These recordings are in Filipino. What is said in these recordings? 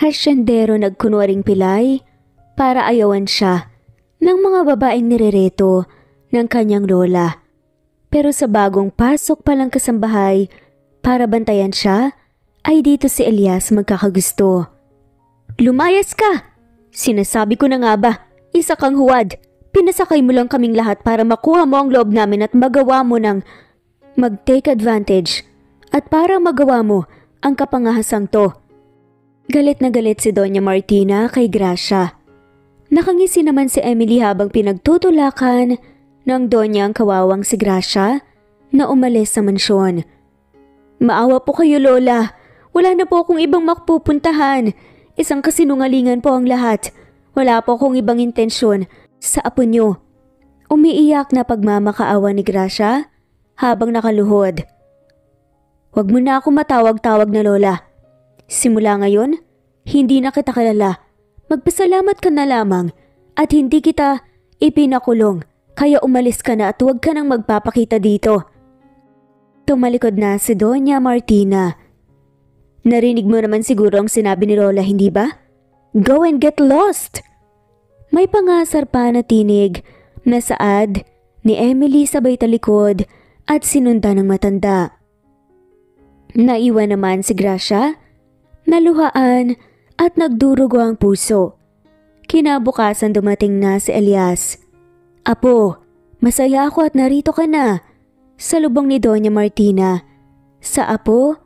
Hasyendero nagkunwaring pilay para ayawan siya ng mga babaeng nirereto ng kanyang lola. Pero sa bagong pasok palang kasambahay para bantayan siya, ay dito si Elias magkakagusto. Lumayas ka! Sinasabi ko na nga ba, isa kang huwad. Pinasakay mo lang kaming lahat para makuha mo ang loob namin at magawa mo ng mag-take advantage at para magawa mo ang kapangahasang to. Galit na galit si Doña Martina kay Gracia. Nakangisi naman si Emily habang pinagtutulakan ng Doña ang kawawang si Gracia na umalis sa mansyon. Maawa po kayo, Lola. Wala na po akong ibang mapupuntahan. Isang kasinungalingan po ang lahat. Wala po akong ibang intensyon sa apo nyo. Umiiyak na pagmamakaawa ni Gracia habang nakaluhod. Huwag mo na ako matawag-tawag na Lola. Simula ngayon, hindi na kita kilala. Magpasalamat ka na lamang at hindi kita ipinakulong. Kaya umalis ka na at huwag ka nang magpapakita dito. Tumalikod na si Doña Martina. Narinig mo naman siguro ang sinabi ni Lola, hindi ba? Go and get lost! May pangasar pa na tinig na saad ni Emily sabay talikod at sinundan ng matanda. Naiwan naman si Gracia, naluhaan at nagdurugo ang puso. Kinabukasan dumating na si Elias. Apo, masaya ako at narito ka na. Salubong ni Doña Martina. Sa apo?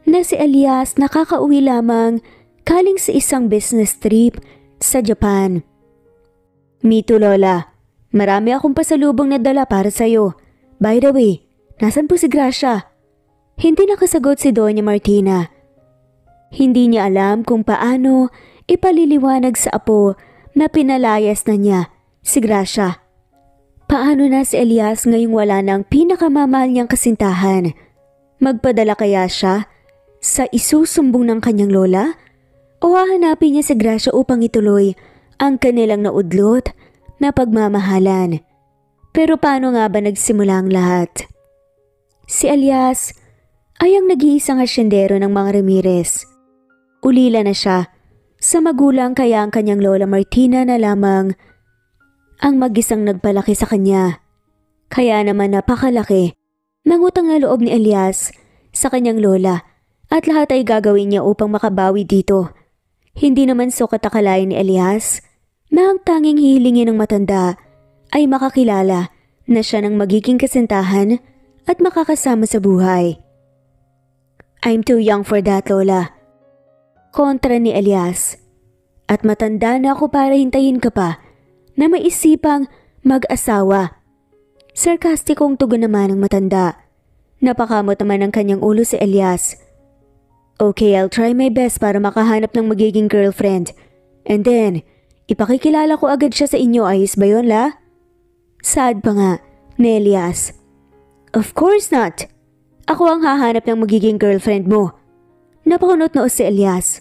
Na si Elias nakakauwi lamang galing sa isang business trip sa Japan. Me too, Lola. Marami akong pasalubong na dala para sa'yo. By the way, nasan po si Gracia? Hindi nakasagot si Doña Martina. Hindi niya alam kung paano ipaliliwanag sa apo na pinalayas na niya si Gracia. Paano na si Elias ngayong wala na ang pinakamamahal niyang kasintahan? Magpadala kaya siya sa isusumbong ng kanyang lola? O hahanapin niya si Gracia upang ituloy ang kanilang naudlot na pagmamahalan? Pero paano nga ba nagsimula ang lahat? Si Elias ay ang nag-iisang hasyendero ng mga Ramirez. Ulila na siya sa magulang kaya ang kanyang Lola Martina na lamang ang mag-isang nagpalaki sa kanya. Kaya naman napakalaki ng utang na loob ni Elias sa kanyang lola at lahat ay gagawin niya upang makabawi dito. Hindi naman sukat akalain ni Elias na ang tanging hihilingin ng matanda ay makakilala na siya ng magiging kasintahan at makakasama sa buhay. I'm too young for that, Lola. Kontra ni Elias. At matanda na ako para hintayin ka pa na may isipang mag-asawa. Sarkastikong tugon naman ng matanda. Napakamot naman ang kanyang ulo si Elias. Okay, I'll try my best para makahanap ng magiging girlfriend. And then, ipakikilala ko agad siya sa inyo, ayos ba yun, La? Sad pa nga ni Elias. Of course not. Ako ang hahanap ng magiging girlfriend mo. Napakunot na si Elias.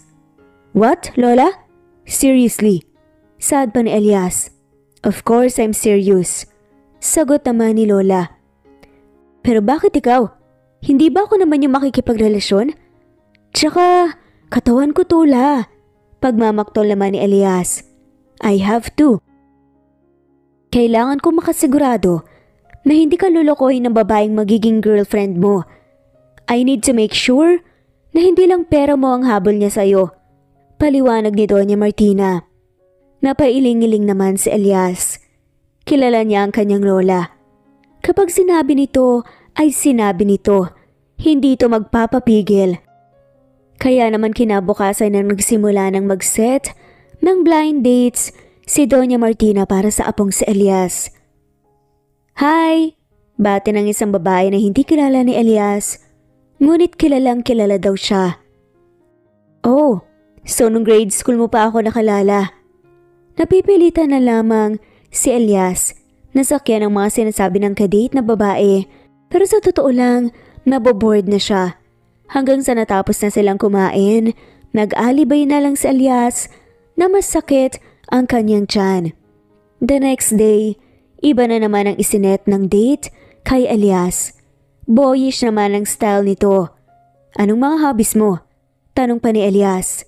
What, Lola? Seriously? Sad pa ni Elias. Of course I'm serious. Sagot naman ni Lola. Pero bakit ikaw? Hindi ba ako naman yung makikipagrelasyon? Tsaka, katawan ko tula. Pagmamaktol naman ni Elias. I have to. Kailangan ko makasigurado na hindi ka lulukohin ng babaeng magiging girlfriend mo. I need to make sure na hindi lang pera mo ang habol niya sa'yo. Paliwanag ni Doña Martina. Napailing-iling naman si Elias. Kilala niya ang kanyang lola. Kapag sinabi nito ay sinabi nito. Hindi ito magpapapigil. Kaya naman kinabukasan nang nagsimula ng mag-set ng blind dates si Doña Martina para sa apong si Elias. Hi! Bati ng isang babae na hindi kilala ni Elias, ngunit kilalang kilala daw siya. Oh, so nung grade school mo pa ako nakalala. Napipilitan na lamang si Elias na sakyan ang mga sinasabi ng kadate na babae, pero sa totoo lang, naboboard na siya. Hanggang sa natapos na silang kumain, nag-alibay na lang si Elias na masakit ang kanyang tiyan. The next day, iba na naman ang isinet ng date kay Elias. Boyish naman ang style nito. Anong mga hobbies mo? Tanong pa ni Elias.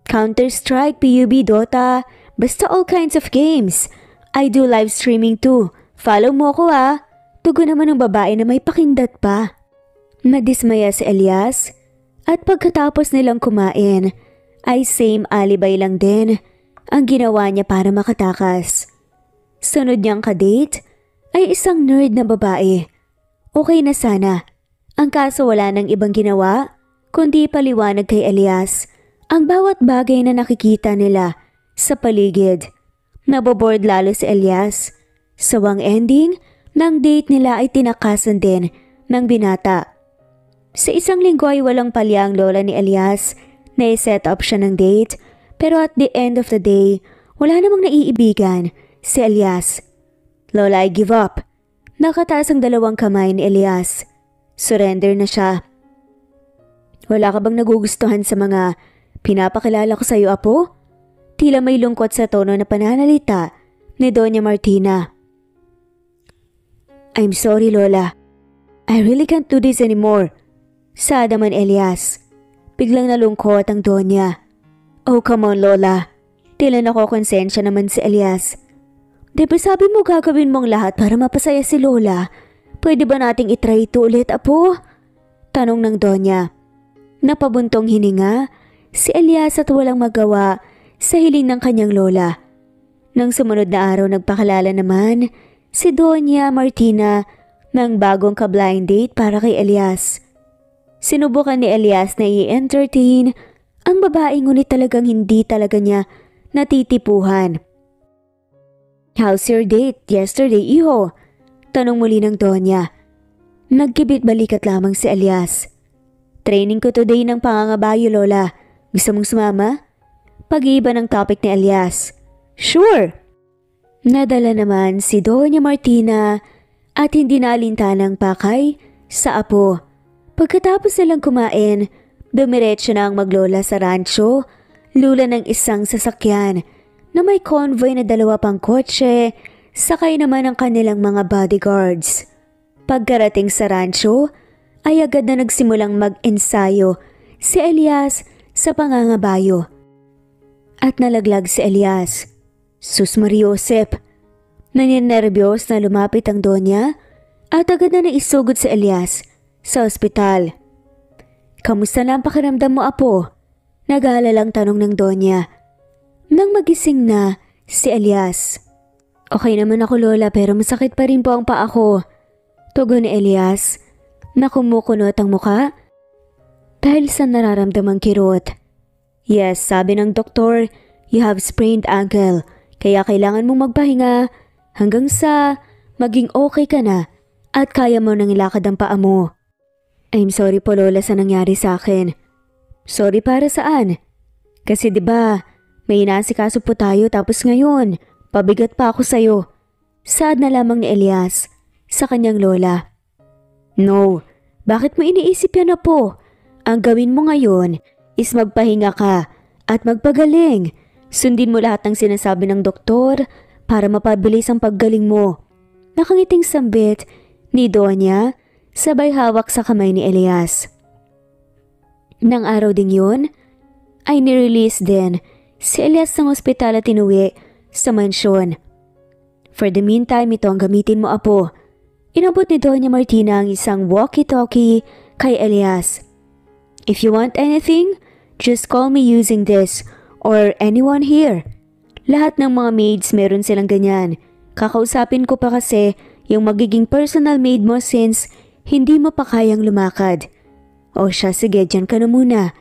Counter-Strike, PUB, Dota, basta all kinds of games. I do live streaming too. Follow mo ko ah. Tugon naman ng babae na may pakindat pa. Nadismaya si Elias at pagkatapos nilang kumain ay same alibay lang din ang ginawa niya para makatakas. Sunod niyang kadate ay isang nerd na babae. Okay na sana. Ang kaso wala nang ibang ginawa kundi paliwanag kay Elias ang bawat bagay na nakikita nila sa paligid. Naboboard lalo si Elias. Sawang ending ng date nila ay tinakasan din ng binata. Sa isang linggo ay walang palya ang lola ni Elias na i-set up siya ng date, pero at the end of the day, wala namang naiibigan si Elias. Lola, I give up. Nakataas ang dalawang kamay ni Elias. Surrender na siya. Wala ka bang nagugustuhan sa mga pinapakilala ko sa iyo, apo? Tila may lungkot sa tono na pananalita ni Doña Martina. I'm sorry, Lola. I really can't do this anymore. Sada man Elias. Biglang nalungkot ang Doña. Oh, come on, Lola. Tila nakokonsensya naman si Elias. Di ba sabi mo gagawin mong lahat para mapasaya si Lola? Pwede ba nating itry ito ulit, apo? Tanong ng Doña. Napabuntong hininga si Elias at walang magawa sa hiling ng kanyang lola. Nang sumunod na araw nagpakilala naman si Doña Martina ng bagong ka-blind date para kay Elias. Sinubukan ni Elias na i-entertain ang babae ngunit talagang hindi talaga niya natitipuhan. How's your date yesterday, iho? Tanong muli ng Doña. Nagkibit balikat lamang si Elias. Training ko today ng pangangabayo, Lola. Gusto mong sumama? Pag-iiba ng topic ni Elias. Sure! Nadala naman si Doña Martina at hindi nalintanang pakay sa apo. Pagkatapos nilang kumain, dumiretso na ang maglola sa rancho, lula ng isang sasakyan na may convoy na 2 pang kotse, sakay naman ang kanilang mga bodyguards. Pagkarating sa rancho, ay agad na nagsimulang mag-ensayo si Elias sa pangangabayo. At nalaglag si Elias. Sus Mariosep! Naninerbiyos na lumapit ang Doña at agad na naisugod si Elias sa ospital. Kamusta na ang pakiramdam mo, apo? Nag-aalalang tanong ng Doña. Nang magising na si Elias. Okay naman ako, Lola, pero masakit pa rin po ang paa ko. Tugon ni Elias na kumukunot ang muka dahil sa nararamdamang kirot. Yes, sabi ng doktor, you have sprained ankle, kaya kailangan mong magpahinga hanggang sa maging okay ka na at kaya mo nang ilakad ang paa mo. I'm sorry po, Lola, sa nangyari sa akin. Sorry para saan? Kasi 'di ba, may inaasikaso po tayo tapos ngayon, pabigat pa ako sa'yo. Sad na lamang ni Elias sa kanyang lola. No, bakit mo iniisip yan, apo? Ang gawin mo ngayon is magpahinga ka at magpagaling. Sundin mo lahat ng sinasabi ng doktor para mapabilis ang paggaling mo. Nakangiting sambit ni Doña sabay hawak sa kamay ni Elias. Nang araw ding yun, ay nirelease din si Elias ng ospital at inuwi sa mansyon. For the meantime, ito ang gamitin mo, apo. Inabot ni Doña Martina ang isang walkie-talkie kay Elias. If you want anything, just call me using this or anyone here. Lahat ng mga maids meron silang ganyan. Kakausapin ko pa kasi yung magiging personal maid mo since hindi mo pa kayang lumakad. O siya, sige, dyan ka na muna.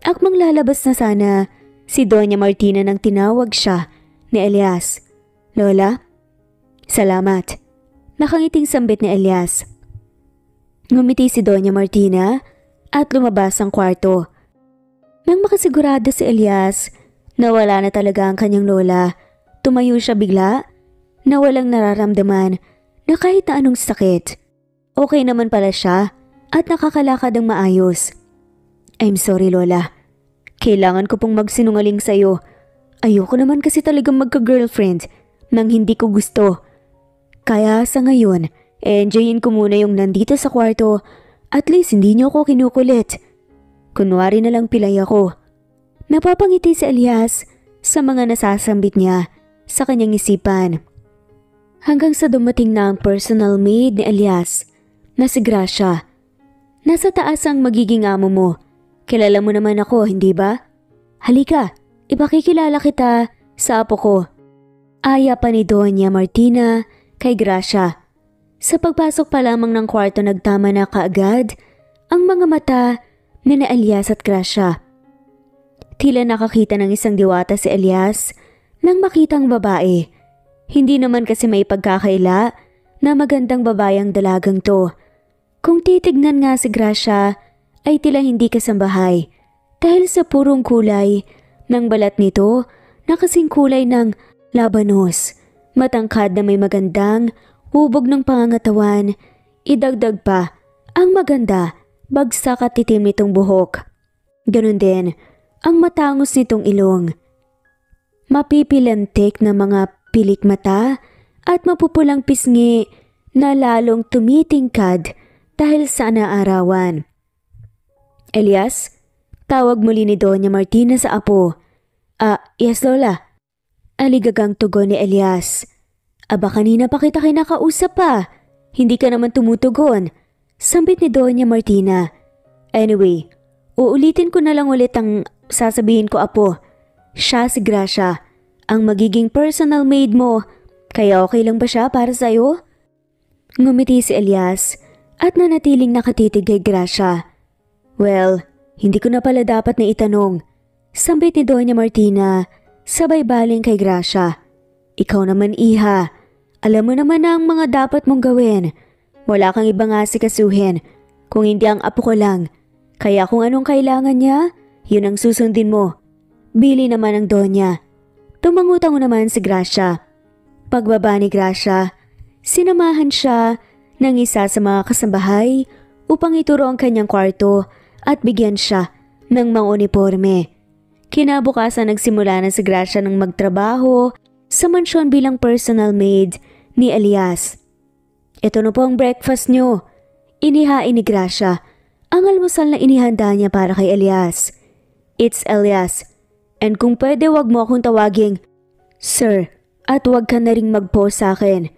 Akmang lalabas na sana si Doña Martina nang tinawag siya ni Elias. Lola? Salamat. Nakangiting sambit ni Elias. Ngumiti si Doña Martina at lumabas ang kwarto. Nang makasigurado si Elias na wala na talaga ang kanyang lola, tumayo siya bigla na walang nararamdaman na kahit na anong sakit. Okay naman pala siya at nakakalakad ng maayos. I'm sorry, Lola. Kailangan ko pong magsinungaling sa'yo. Ayoko naman kasi talagang magka-girlfriend nang hindi ko gusto. Kaya sa ngayon, enjoyin ko muna yung nandito sa kwarto. At least hindi niyo ako kinukulit. Kunwari na lang pilay ako. Napapangiti si Elias sa mga nasasambit niya sa kanyang isipan. Hanggang sa dumating na ang personal maid ni Elias na si Gracia. Nasa taas ang magiging amo mo. Kilala mo naman ako, hindi ba? Halika, ipakikilala kita sa apo ko. Aya pa ni Doña Martina kay Gracia. Sa pagpasok pa lamang ng kwarto nagtama na kaagad ang mga mata ni na Elias at Gracia. Tila nakakita ng isang diwata si Elias nang makitang babae. Hindi naman kasi may pagkakaila na magandang babae ang dalagang to. Kung titignan nga si Gracia ay tila hindi kasambahay dahil sa purong kulay ng balat nito na kasing kulay ng labanos. Matangkad na may magandang hubog ng pangangatawan, idagdag pa ang maganda bagsak at itim nitong buhok. Ganon din ang matangos nitong ilong. Mapipilantik na mga pilik mata at mapupulang pisngi na lalong tumitingkad dahil sa naarawan. Elias, tawag muli ni Doña Martina sa apo. Yes Lola. Aligagang tugon ni Elias. Aba kanina pa kita kinakausap pa. Hindi ka naman tumutugon. Sambit ni Doña Martina. Anyway, uulitin ko na lang ulit ang sasabihin ko apo. Siya si Gracia, ang magiging personal maid mo. Kaya okay lang ba siya para sa'yo? Ngumiti si Elias at nanatiling nakatitig kay Gracia. Well, hindi ko na pala dapat na itanong. Sambit ni Doña Martina, sabay baling kay Gracia. Ikaw naman iha, alam mo naman na ang mga dapat mong gawin. Wala kang ibang asikasuhin, kung hindi ang apo ko lang. Kaya kung anong kailangan niya, yun ang susundin mo. Bili naman ang Donya. Tumangutang naman si Gracia. Pagbaba ni Gracia, sinamahan siya ng isa sa mga kasambahay upang ituro ang kanyang kwarto at bigyan siya ng mga uniforme. Kinabukasan nagsimula na si Gracia ng magtrabaho sa mansyon bilang personal maid ni Elias. Ito na po ang breakfast nyo. Inihain ni Gracia ang almusal na inihanda niya para kay Elias. It's Elias, and kung pwede wag mo akong tawaging Sir at wag ka na ring mag-po sa akin.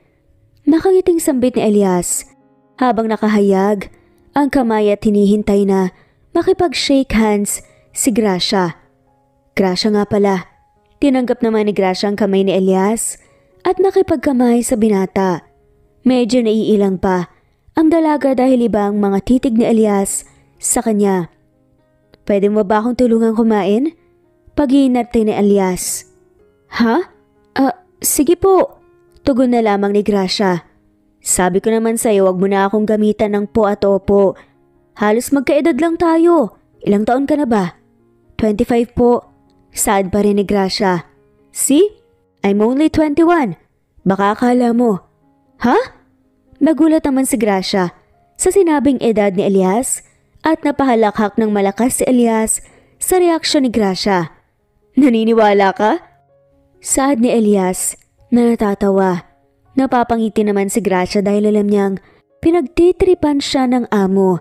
Nakangiting sambit ni Elias habang nakahayag ang kamay at hinihintay na makipag-shake hands si Gracia. Gracia nga pala. Tinanggap naman ni Gracia ang kamay ni Elias at nakipagkamay sa binata. Medyo naiilang pa ang dalaga dahil iba ang mga titig ni Elias sa kanya. Pwede mo ba akong tulungan kumain? Pag-iinarte ni Elias. Ha? Sige po. Tugon na lamang ni Gracia. Sabi ko naman sa'yo wag mo na akong gamitan ng po at opo. Halos magkaedad lang tayo. Ilang taon ka na ba? 25 po. Sad pa rin ni Gracia. See? I'm only 21. Baka akala mo. Ha? Nagulat naman si Gracia sa sinabing edad ni Elias at napahalakhak ng malakas si Elias sa reaksyon ni Gracia. Naniniwala ka? Sad ni Elias na natatawa. Napapangiti naman si Gracia dahil alam niyang pinagtitripan siya ng amo.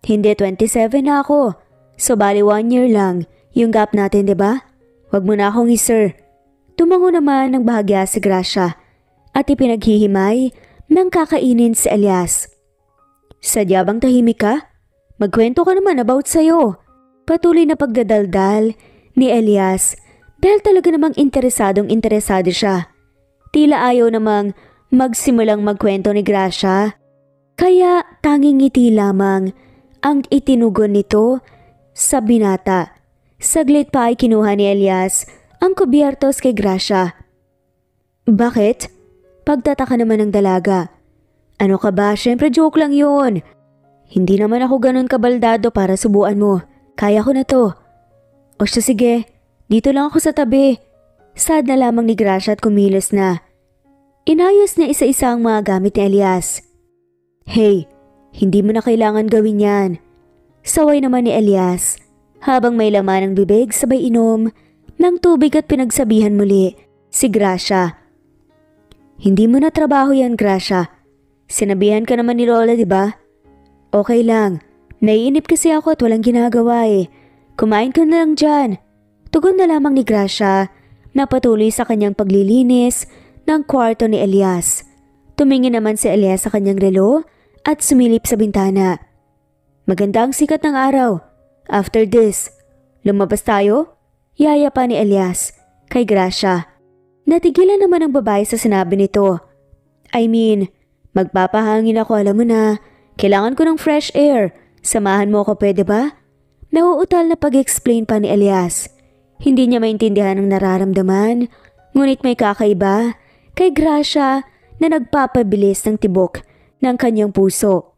Hindi, 27 na ako. So bali 1 year lang yung gap natin, diba? Wag mo na akong i-sir. Tumango naman ng bahagya si Gracia at ipinaghihimay ng kakainin si Elias. Sadya bang tahimik ka? Magkwento ka naman about sa'yo. Patuloy na pagdadaldal ni Elias dahil talaga namang interesado siya. Tila ayaw namang magsimulang magkwento ni Gracia. Kaya tanging ngiti lamang ang itinugon nito sa binata. Saglit pa ay kinuha ni Elias ang kubyertos kay Gracia. Bakit? Pagtataka naman ng dalaga. Ano ka ba? Syempre joke lang yun. Hindi naman ako ganun kabaldado para subuan mo. Kaya ko na to. O siya sige, dito lang ako sa tabi. Sad na lamang ni Gracia at kumilos na. Inayos niya isa-isa ang mga gamit ni Elias. Hey, hindi mo na kailangan gawin yan. Saway naman ni Elias habang may laman ng bibig sabay inom ng tubig at pinagsabihan muli si Gracia. Hindi mo na trabaho yan, Gracia. Sinabihan ka naman ni Lola, diba? Okay lang. Naiinip kasi ako at walang ginagawa eh. Kumain ka na lang dyan. Tugon na lamang ni Gracia na patuloy sa kanyang paglilinis ng kwarto ni Elias. Tumingin naman si Elias sa kanyang relo at sumilip sa bintana. Maganda ang sikat ng araw. After this, lumabas tayo? Yaya pa ni Elias kay Gracia. Natigilan naman ang babae sa sinabi nito. I mean, magpapahangin ako, alam mo na. Kailangan ko ng fresh air. Samahan mo ako, pwede ba? Nauutal na pag-explain pa ni Elias. Hindi niya maintindihan ang nararamdaman, ngunit may kakaiba kay Gracia na nagpapabilis ng tibok ng kanyang puso.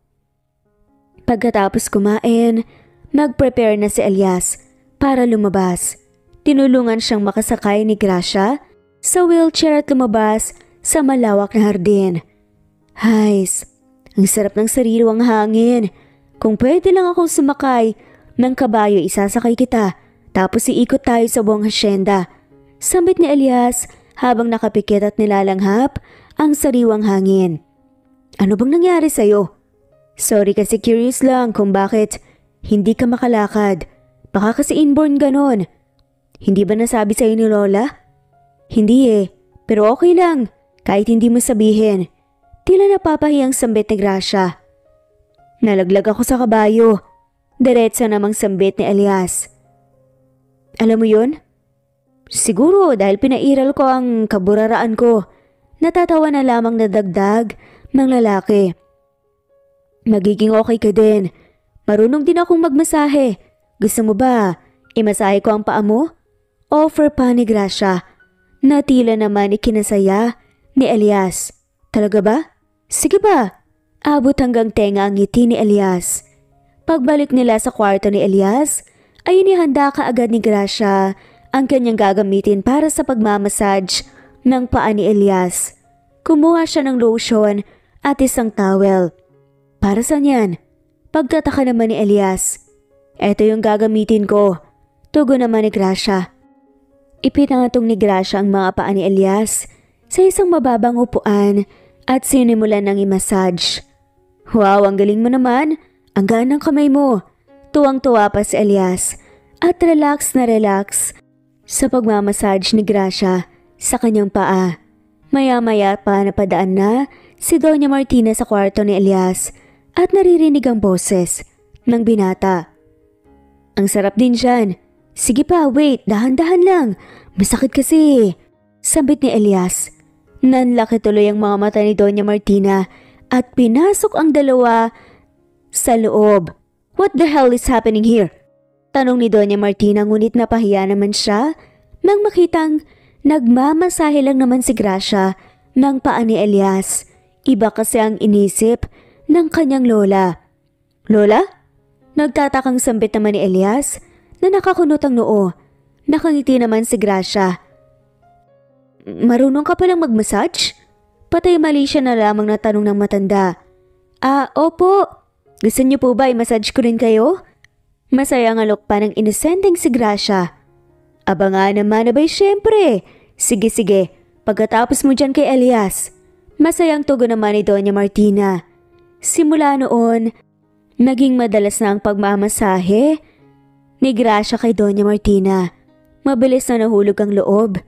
Pagkatapos kumain, mag-prepare na si Elias para lumabas. Tinulungan siyang makasakay ni Gracia sa wheelchair at lumabas sa malawak na hardin. Hays, ang sarap ng sariwang hangin. Kung pwede lang akong sumakay ng kabayo, isasakay kita. Tapos iikot tayo sa buong hasyenda. Sambit ni Elias habang nakapikit at nilalanghap ang sariwang hangin. Ano bang nangyari sa'yo? Sorry kasi curious lang kung bakit hindi ka makalakad. Baka kasi inborn ganon. Hindi ba nasabi sa'yo ni Lola? Hindi eh, pero okay lang kahit hindi mo sabihin. Tila napapahiyang sambit ni Gracia. Nalaglag ako sa kabayo. Diretsa namang sambit ni Elias. Alam mo yun? Siguro dahil pinairal ko ang kaburaraan ko. Natatawa na lamang na dagdag ng lalaki. Magiging okay ka din. Marunong din akong magmasahe. Gusto mo ba imasahe ko ang paa mo? Offer pa ni Gracia. Na tila naman ikinasaya ni Elias. Talaga ba? Sige ba? Abot hanggang tenga ang ngiti ni Elias. Pagbalik nila sa kwarto ni Elias, ay inihanda kaagad ni Gracia ang kanyang gagamitin para sa pagmamassage ng paa ni Elias. Kumuha siya ng lotion at isang towel. Para saan yan? Pagtataka naman ni Elias. Eto yung gagamitin ko. Tugon naman ni Gracia. Ipinangatong ni Gracia ang mga paa ni Elias sa isang mababang upuan at sinimulan ng i-massage. Wow, ang galing mo naman. Ang gaan ng kamay mo. Tuwang-tuwa pa si Elias at relax na relax sa pagmamassage ni Gracia sa kanyang paa. Maya-maya pa napadaan na si Doña Martina sa kwarto ni Elias at naririnig ang boses ng binata. Ang sarap din dyan. Sige pa, wait, dahan-dahan lang. Masakit kasi. Sambit ni Elias. Nanlaki tuloy ang mga mata ni Doña Martina at pinasok ang dalawa sa loob. What the hell is happening here? Tanong ni Doña Martina, ngunit napahiya naman siya nang makitang nagmamasahe lang naman si Gracia ng paa ni Elias. Iba kasi ang inisip ng kanyang lola. Lola? Nagtatakang sambit naman ni Elias na nakakunot ang noo. Nakangiti naman si Gracia. Marunong ka palang mag-massage? Patay mali siya na lamang na tanong ng matanda. Opo. Gusto niyo po ba i-massage ko rin kayo? Masayang alok pa ng inosenteng si Gracia. Aba nga naman, abay syempre. Sige, pagkatapos mo dyan kay Elias. Masayang tugon naman ni Doña Martina. Simula noon, naging madalas na ang pagmamasahe ni Gracia kay Doña Martina. Mabilis na nahulog ang loob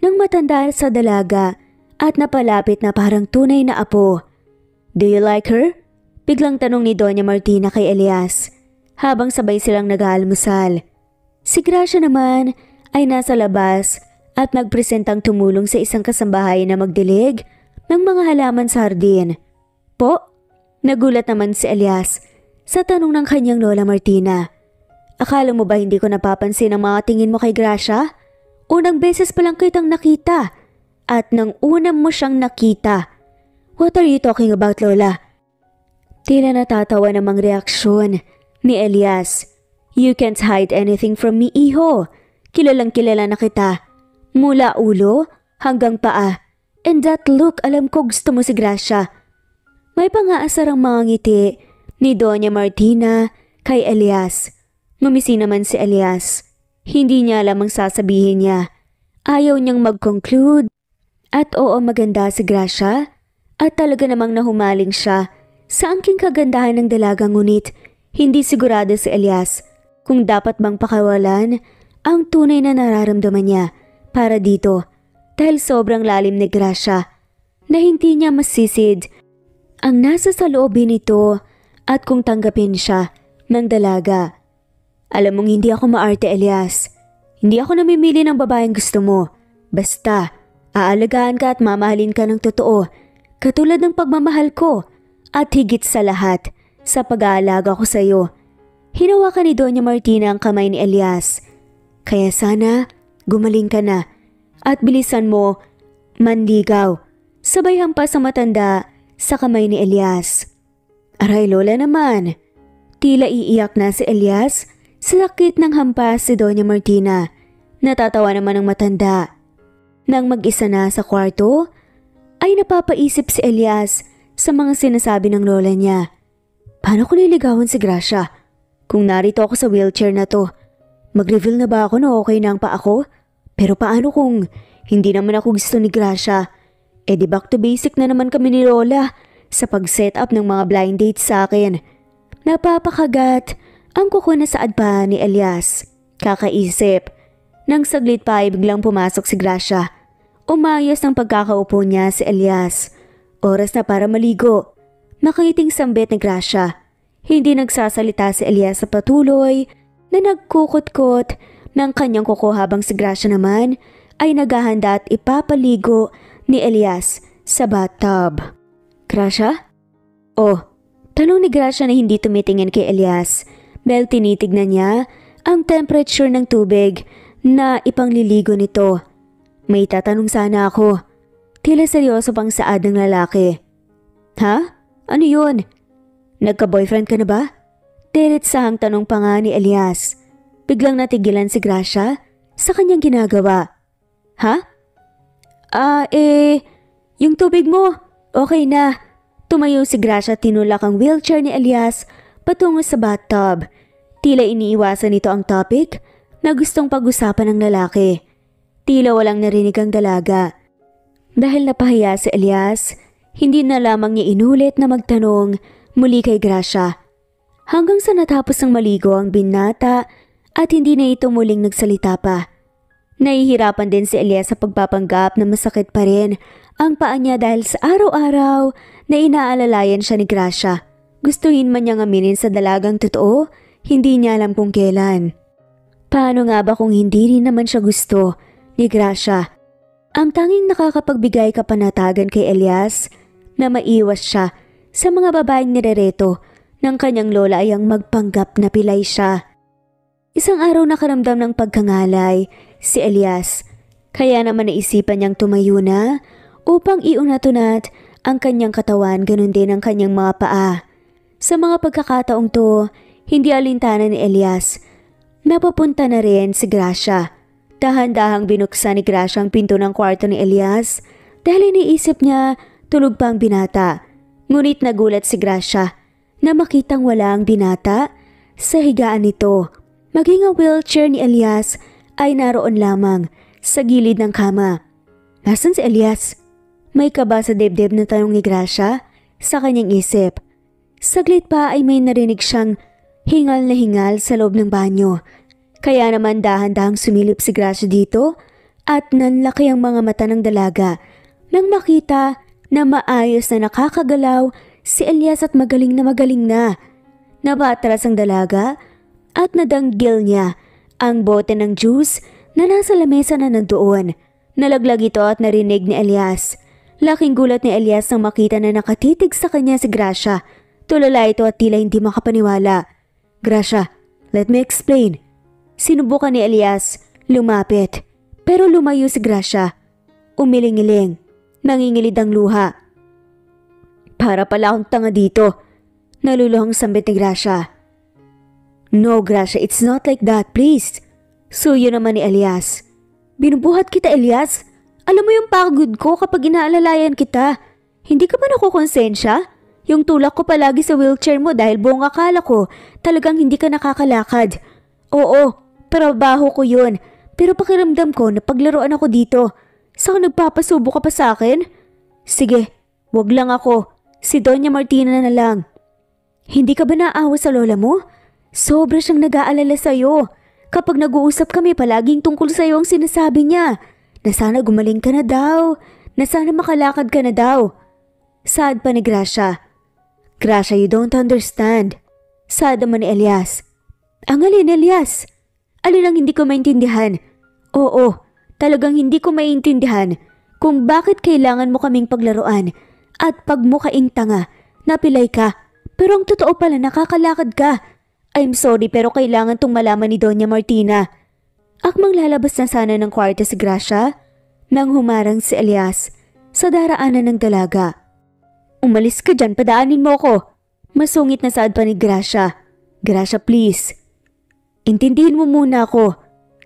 ng matanda sa dalaga at napalapit na parang tunay na apo. Do you like her? Biglang tanong ni Doña Martina kay Elias habang sabay silang nag-aalmusal. Si Gracia naman ay nasa labas at nagpresentang tumulong sa isang kasambahay na magdilig ng mga halaman sa hardin. Po? Nagulat naman si Elias sa tanong ng kanyang Lola Martina. Akala mo ba hindi ko napapansin ang mga tingin mo kay Gracia? Unang beses pa lang kitang nakita at nang unang mo siyang nakita. What are you talking about, Lola? Tila natatawa namang reaksyon ni Elias. You can't hide anything from me, iho. Kilalang kilala na kita. Mula ulo hanggang paa. And that look, alam ko gusto mo si Gracia. May pangaasar ang mga ngiti ni Doña Martina kay Elias. Ngumisi naman si Elias. Hindi niya alam ang sasabihin niya. Ayaw niyang mag-conclude. At oo, maganda si Gracia. At talaga namang nahumaling siya sa angking kagandahan ng dalaga, ngunit hindi sigurado si Elias kung dapat bang pakawalan ang tunay na nararamdaman niya para dito dahil sobrang lalim ni Gracia na hindi niya masisid ang nasa sa loobin nito at kung tanggapin siya ng dalaga. Alam mong hindi ako maarte, Elias. Hindi ako namimili ng babaeng gusto mo. Basta, aalagaan ka at mamahalin ka ng totoo, katulad ng pagmamahal ko at higit sa lahat, sa pag-aalaga ko sa iyo. Hinawakan ni Doña Martina ang kamay ni Elias. Kaya sana, gumaling ka na at bilisan mo manligaw. Sabay hampas sa matanda sa kamay ni Elias. Aray Lola naman. Tila iiyak na si Elias sa sakit ng hampas si Doña Martina. Natatawa naman ang matanda. Nang mag-isa na sa kwarto, ay napapaisip si Elias sa mga sinasabi ng lola niya. Paano ko liligawan si Gracia? Kung narito ako sa wheelchair na to, mag-reveal na ba ako na okay na ang paa ko? Pero paano kung hindi naman ako gusto ni Gracia? Eh di back to basic na naman kami ni Lola sa pag-set up ng mga blind dates sa akin. Napapakagat ang kuko na saad pa ni Elias. Kakaisip. Nang saglit pa ay biglang pumasok si Gracia. Umayos ng pagkakaupo niya si Elias. Oras na para maligo. Makangiting sambit ni Gracia. Hindi nagsasalita si Elias sa patuloy na nagkukot-kot ng kanyang kuko habang si Gracia naman ay naghahanda at ipapaligo ni Elias sa bathtub. Gracia? Oh, tanong ni Gracia na hindi tumitingin kay Elias dahil tinitignan niya ang temperature ng tubig na ipangliligo nito. May tatanong sana ako. Tila seryoso pang saad ng lalaki. Ha? Ano yun? Nagka-boyfriend ka na ba? Diretsahang tanong pa nga ni Elias. Biglang natigilan si Gracia sa kanyang ginagawa. Ha? Yung tubig mo, okay na. Tumayo si Gracia at tinulak ang wheelchair ni Elias patungo sa bathtub. Tila iniiwasan nito ang topic na gustong pag-usapan ng lalaki. Tila walang narinig ang dalaga. Dahil napahiya si Elias, hindi na lamang niya inulit na magtanong muli kay Gracia. Hanggang sa natapos ng maligo ang binata at hindi na ito muling nagsalita pa. Nahihirapan din si Elias sa pagpapanggap na masakit pa rin ang paa niya dahil sa araw-araw na inaalalayan siya ni Gracia. Gustuhin man niyang aminin sa dalagang totoo, hindi niya alam kung kailan. Paano nga ba kung hindi rin naman siya gusto ni Gracia? Ang tanging nakakapagbigay kapanatagan kay Elias na maiwas siya sa mga babaeng nirereto ng kanyang lola ay ang magpanggap na pilay siya. Isang araw nakaramdam ng pagkangalay si Elias, kaya naman naisipan niyang tumayo na upang iunat-unat ang kanyang katawan, ganun din ang kanyang mga paa. Sa mga pagkakataong to, hindi alintana ni Elias. Napapunta na rin si Gracia. Dahan-dahang binuksan ni Gracia ang pinto ng kwarto ni Elias dahil iniisip niya tulog pa ang binata. Ngunit nagulat si Gracia na makitang wala ang binata sa higaan nito. Maging ang wheelchair ni Elias ay naroon lamang sa gilid ng kama. Nasaan si Elias? May kaba sa dibdib na tanong ni Gracia sa kanyang isip. Saglit pa ay may narinig siyang hingal na hingal sa loob ng banyo. Kaya naman dahan-dahang sumilip si Gracia dito at nanlaki ang mga mata ng dalaga nang makita na maayos na nakakagalaw si Elias at magaling na. Nabatras ang dalaga at nadanggil niya ang bote ng juice na nasa lamesa na nandoon. Nalaglag ito at narinig ni Elias. Laking gulat ni Elias nang makita na nakatitig sa kanya si Gracia. Tulala ito at tila hindi makapaniwala. Gracia, let me explain. Sinubukan ni Elias lumapit, pero lumayo si Gracia. Umiling-iling, nangingilid ang luha. Para pala akong tanga dito, naluluhang sambit ni Gracia. No Gracia, it's not like that, please. Suyo naman ni Elias. Binubuhat kita, Elias. Alam mo yung pagod ko kapag inaalalayan kita. Hindi ka ba nakukonsensya? Yung tulak ko palagi sa wheelchair mo dahil buong akala ko talagang hindi ka nakakalakad. Oo, trabaho ko yun. Pero pakiramdam ko na paglaruan ako dito. Saka nagpapasubo ka pa sa akin? Sige, wag lang ako. Si Doña Martina na lang. Hindi ka ba naawa sa lola mo? Sobra siyang nag-aalala sa'yo. Kapag nag-uusap kami, palaging tungkol sa'yo ang sinasabi niya. Na sana gumaling ka na daw. Na sana makalakad ka na daw. Saad pa ni Gracia. Gracia, you don't understand. Saad naman ni Elias. Ang alin, Elias? Alin ang hindi ko maintindihan? Oo, talagang hindi ko maintindihan kung bakit kailangan mo kaming paglaruan at pagmukaing tanga. Napilay ka, pero ang totoo pala nakakalakad ka. I'm sorry pero kailangan tong malaman ni Doña Martina. Akmang lalabas na sana ng kwarto si Gracia nang humarang si Elias sa daraanan ng dalaga. Umalis ka dyan, padaanin mo ko. Masungit na saad pa ni Gracia. Gracia, please. Intindihin mo muna ako.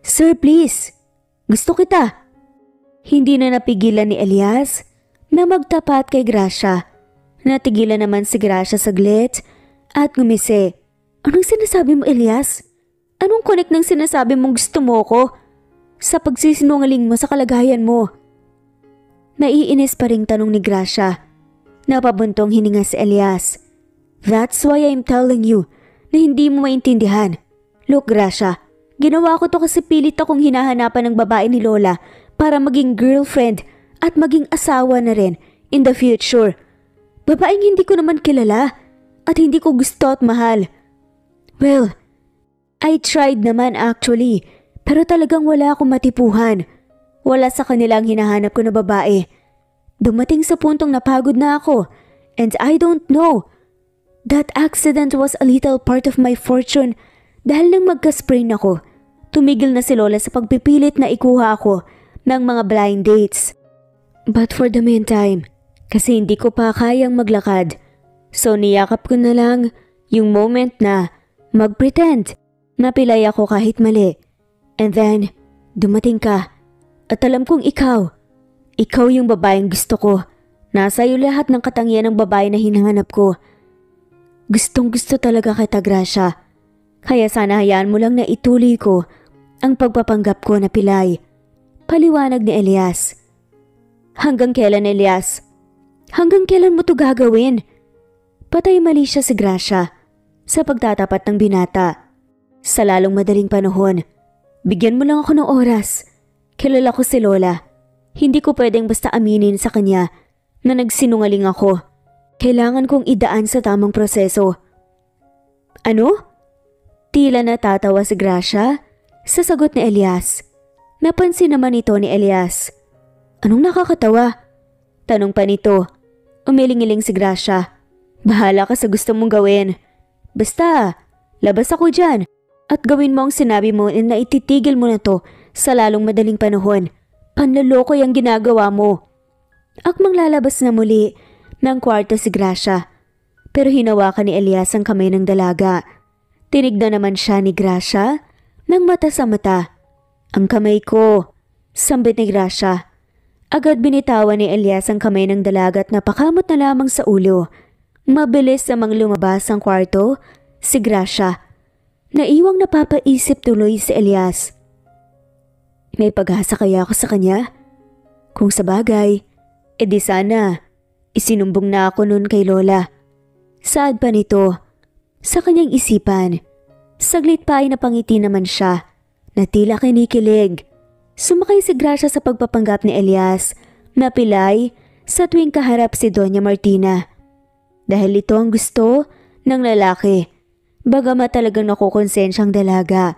Sir, please. Gusto kita. Hindi na napigilan ni Elias na magtapat kay Gracia. Natigilan naman si Gracia saglit at ngumisi. Anong sinasabi mo, Elias? Anong connect ng sinasabi mong gusto mo ko? Sa pagsisinungaling mo sa kalagayan mo. Naiinis pa ring tanong ni Gracia. Napabuntong hininga si Elias. That's why I'm telling you na hindi mo maintindihan. Look, Gracia, ginawa ko to kasi pilit akong hinahanapan ng babae ni Lola para maging girlfriend at maging asawa na rin in the future. Babaeng hindi ko naman kilala at hindi ko gusto at mahal. Well, I tried naman actually, pero talagang wala akong matipuhan. Wala sa kanila ang hinahanap ko na babae. Dumating sa puntong napagod na ako, and I don't know. That accident was a little part of my fortune dahil nang magka-sprain ako. Tumigil na si Lola sa pagpipilit na ikuha ako ng mga blind dates. But for the meantime, kasi hindi ko pa kayang maglakad, so niyakap ko na lang yung moment na mag-pretend na pilay ako kahit mali. And then, dumating ka. At alam kong ikaw yung babaeng gusto ko. Nasa iyo lahat ng katangian ng babae na hinahanap ko. Gustong gusto talaga kita, Gracia. Kaya sana hayaan mo lang na ituloy ko ang pagpapanggap ko na pilay. Paliwanag ni Elias. Hanggang kailan, Elias? Hanggang kailan mo to gagawin? Patay mali siya si Gracia sa pagtatapat ng binata. Sa lalong madaling panahon, bigyan mo lang ako ng oras. Kilala ko si Lola. Hindi ko pwedeng basta aminin sa kanya na nagsinungaling ako. Kailangan kong idaan sa tamang proseso. Ano? Tila natatawa si Gracia sa sagot ni Elias. Napansin naman ito ni Elias. Anong nakakatawa? Tanong pa nito. Umiling-iling si Gracia. Bahala ka sa gusto mong gawin. Basta, labas ako dyan at gawin mo ang sinabi mo na ititigil mo na to sa lalong madaling panahon. Panloloko yung ginagawa mo. Akmang lalabas na muli ng kwarto si Gracia. Pero hinawakan ni Elias ang kamay ng dalaga. Tinignan naman siya ni Gracia ng mata sa mata. Ang kamay ko, sambit ni Gracia. Agad binitawan ni Elias ang kamay ng dalaga at napakamot na lamang sa ulo. Mabilis namang lumabas ang kwarto si Gracia. Naiwang napapaisip tuloy si Elias. May pag-asa kaya ako sa kanya? Kung sa bagay, edi sana isinumbong na ako noon kay Lola. Saad pa nito sa kanyang isipan. Saglit pa ay napangiti naman siya na tila kinikilig. Sumakay si Gracia sa pagpapanggap ni Elias na pilay sa tuwing kaharap si Doña Martina. Dahil ito ang gusto ng lalaki, bagamat talagang nakukonsensyang dalaga.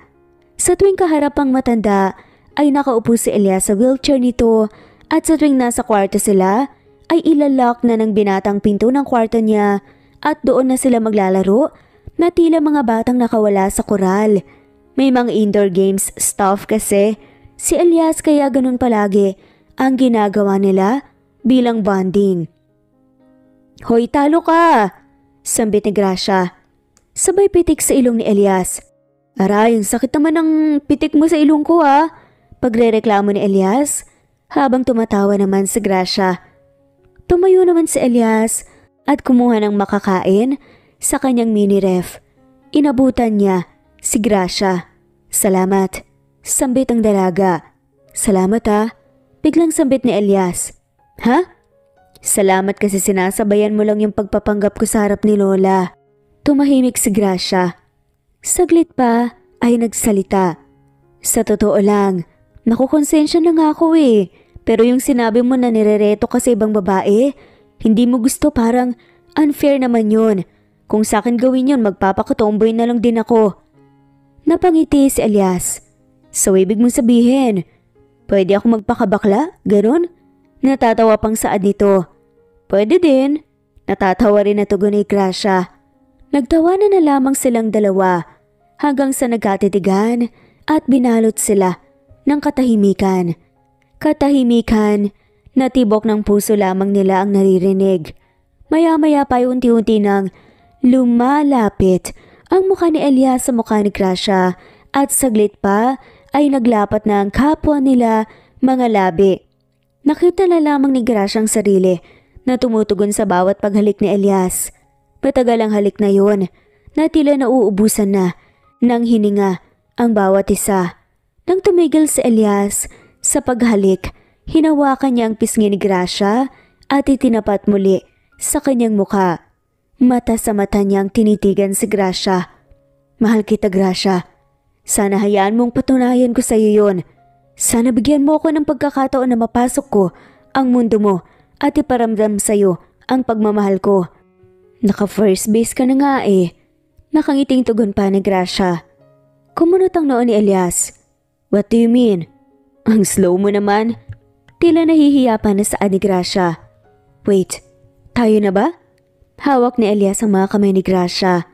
Sa tuwing kaharap ang matanda ay nakaupo si Elias sa wheelchair nito at sa tuwing nasa kwarto sila ay ilalak na ng binatang pinto ng kwarto niya at doon na sila maglalaro na tila mga batang nakawala sa koral. May mga indoor games stuff kasi si Elias kaya ganun palagi ang ginagawa nila bilang bonding. Hoy, talo ka! Sambit ni Gracia. Sabay pitik sa ilong ni Elias. Aray, ang sakit naman ng pitik mo sa ilong ko ha. Pagrereklamo ni Elias habang tumatawa naman si Gracia. Tumayo naman si Elias at kumuha ng makakain sa kanyang mini ref. Inabutan niya si Gracia. Salamat. Sambit ang dalaga. Salamat ha. Biglang sambit ni Elias. Ha? Salamat kasi sinasabayan mo lang yung pagpapanggap ko sa harap ni Lola. Tumahimik si Gracia. Saglit pa ay nagsalita. Sa totoo lang, nakukonsensya na nga ako eh. Pero yung sinabi mo na nirereto ka sa ibang babae, hindi mo gusto, parang unfair naman yun. Kung sa akin gawin yun, magpapakutomboy na lang din ako. Napangiti si Elias. So ibig mong sabihin, pwede ako magpakabakla? Ganon? Natatawa pang saad nito. Pwede din. Natatawa rin na tugon ni Gracia. Nagtawanan na lamang silang dalawa hanggang sa nagkatitigan at binalot sila ng katahimikan. Katahimikan na tibok ng puso lamang nila ang naririnig. Maya-maya pa unti-unti nang lumalapit ang mukha ni Elias sa mukha ni Gracia at saglit pa ay naglapat na ang kapwa nila mga labi. Nakita na lamang ni Gracia ang sarili na tumutugon sa bawat paghalik ni Elias. Matagal ang halik na yun na tila nauubusan na ng hininga ang bawat isa. Nang tumigil si Elias sa paghalik, hinawakan niya ang pisngi ni Gracia at itinapat muli sa kanyang mukha. Mata sa mata niyang tinitigan si Gracia. Mahal kita, Gracia. Sana hayaan mong patunayan ko sa iyo yun. Sana bigyan mo ako ng pagkakataon na mapasok ko ang mundo mo at iparamdam sa iyo ang pagmamahal ko. Naka-first base ka na nga eh. Nakangiting tugon pa ni Gracia. Kumunot ang noo ni Elias. What do you mean? Ang slow mo naman. Tila nahihiya pa na saad ni Gracia. Wait, tayo na ba? Hawak ni Elias ang mga kamay ni Gracia.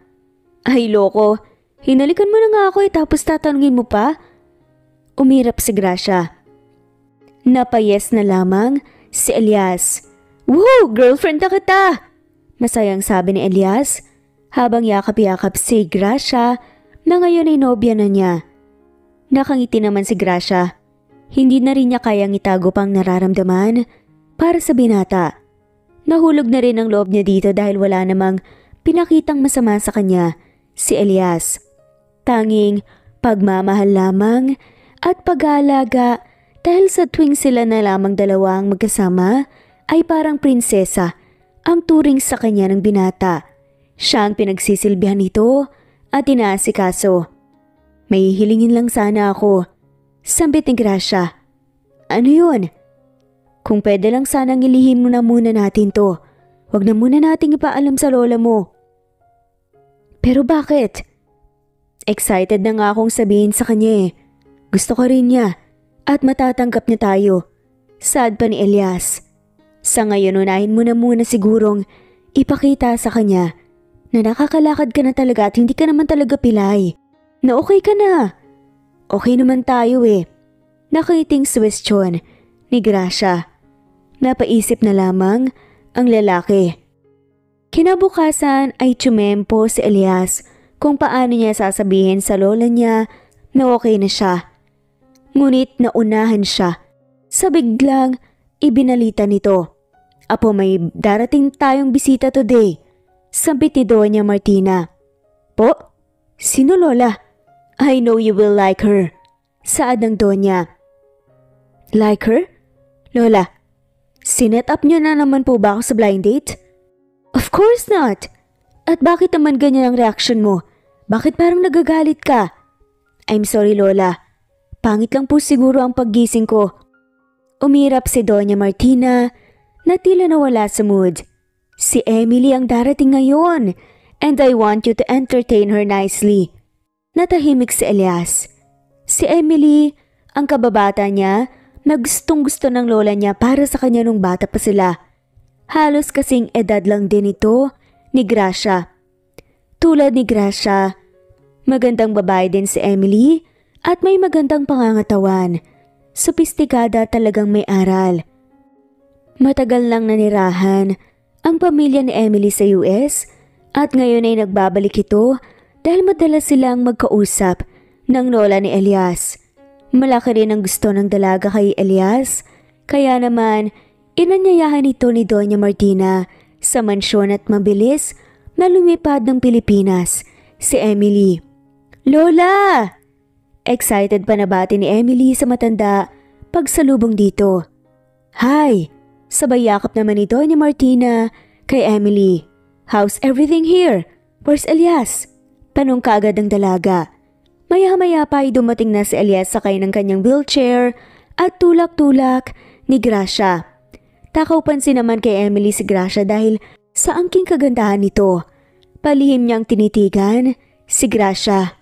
Ay loko, hinalikan mo na nga ako tapos tatanungin mo pa? Umirap si Gracia. Napayes na lamang si Elias. Woo! Girlfriend na kita! Masayang sabi ni Elias habang yakap-yakap si Gracia na ngayon ay nobya na niya. Nakangiti naman si Gracia. Hindi na rin niya kayang itago pang nararamdaman para sa binata. Nahulog na rin ang loob niya dito dahil wala namang pinakitang masama sa kanya si Elias. Tanging pagmamahal lamang at pag-aalaga dahil sa tuwing sila na lamang dalawang magkasama ay parang prinsesa ang turing sa kanya ng binata. Siya ang pinagsisilbihan nito at inaasikaso. May hilingin lang sana ako. Sambit ni Gracia. Ano yun? Kung pwede lang sanang ilihim mo na muna natin to. Huwag na muna nating ipaalam sa lola mo. Pero bakit? Excited na nga akong sabihin sa kanya eh. Gusto ko rin niya at matatanggap niya tayo. Sad pa ni Elias. Sa ngayon unahin mo na muna sigurong ipakita sa kanya na nakakalakad ka na talaga at hindi ka naman talaga pilay. Na okay ka na. Okay naman tayo eh. Nakiting suwestyon ni Gracia. Napaisip na lamang ang lalaki. Kinabukasan ay tumempo si Elias kung paano niya sasabihin sa lola niya na okay na siya. Ngunit naunahan siya sa biglang ibinalita nito. Apo, may darating tayong bisita today. Sabi ni Doña Martina. Po? Sino lola? I know you will like her. Saad ng Doña. Like her? Lola, sinet up niyo na naman po ba ako sa blind date? Of course not. At bakit naman ganyan ang reaction mo? Bakit parang nagagalit ka? I'm sorry Lola. Pangit lang po siguro ang paggising ko. Umirap si Doña Martina na tila nawala sa mood. Si Emily ang darating ngayon and I want you to entertain her nicely. Natahimik si Elias. Si Emily, ang kababata niya, na gustong-gusto ng lola niya para sa kanya nung bata pa sila. Halos kasing edad lang din ito ni Gracia. Tulad ni Gracia, magandang babae din si Emily at may magandang pangangatawan. Sopistikada talagang may aral. Matagal lang nanirahan ang pamilya ni Emily sa US at ngayon ay nagbabalik ito dahil madalas silang magkausap ng lola ni Elias. Malaki rin ang gusto ng dalaga kay Elias, kaya naman inanyayahan ito ni Doña Martina sa mansyon at mabilis na lumipad ng Pilipinas si Emily. Lola! Excited pa nabati ni Emily sa matanda pagsalubong dito. Hi! Sabay yakap naman ni Doña Martina kay Emily. How's everything here? Where's Elias? Tanong kaagad ng dalaga. Maya-maya pa ay dumating na si Elias sakay ng kanyang wheelchair at tulak-tulak ni Gracia. Takaw pansin naman kay Emily si Gracia dahil sa angking kagandahan nito. Palihim niyang tinitigan si Gracia.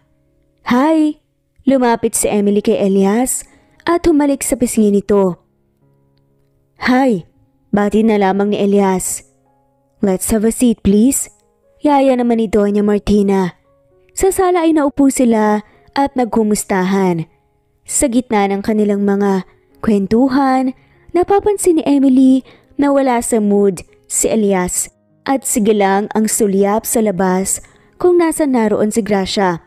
"Hi!" Lumapit si Emily kay Elias at humalik sa pisngi nito. "Hi!" Bati na lamang ni Elias. "Let's have a seat please." Yaya naman ni Doña Martina. Sa sala ay naupo sila at nagkumustahan. Sa gitna ng kanilang mga kwentuhan, napapansin ni Emily na wala sa mood si Elias at sige lang ang sulyap sa labas kung nasan naroon si Gracia.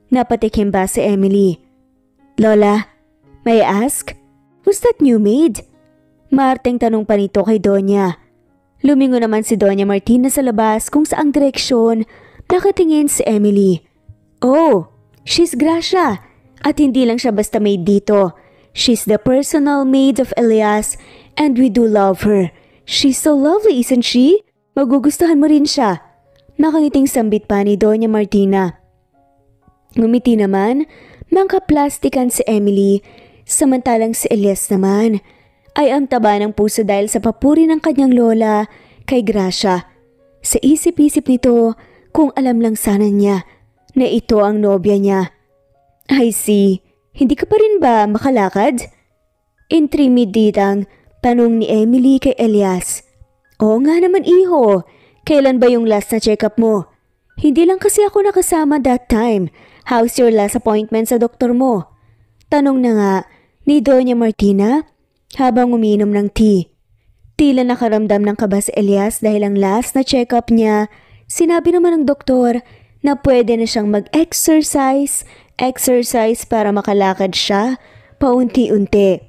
Napatikim ba si Emily? "Lola, may I ask? Who's that new maid?" Maarteng tanong pa nito kay Doña. Lumingo naman si Doña Martina sa labas kung saang direksyon nakatingin si Emily. "Oh, she's Gracia. At hindi lang siya basta maid dito. She's the personal maid of Elias and we do love her. She's so lovely, isn't she? Magugustuhan mo rin siya." Nakangiting sambit pa ni Doña Martina. Ngumiti naman ng kaplastikan si Emily, samantalang si Elias naman ay ang taba ng puso dahil sa papuri ng kanyang lola kay Gracia. Sa isip-isip nito kung alam lang sana niya na ito ang nobya niya. "I see, hindi ka pa rin ba makalakad?" Intrimiditang tanong ni Emily kay Elias. "Oo nga naman iho, kailan ba yung last na check-up mo?" "Hindi lang kasi ako nakasama that time. How's your last appointment sa doktor mo?" Tanong na nga ni Doña Martina habang umiinom ng tea. Tila nakaramdam ng kaba si Elias dahil ang last na check-up niya, sinabi naman ng doktor na pwede na siyang mag-exercise para makalakad siya paunti-unti.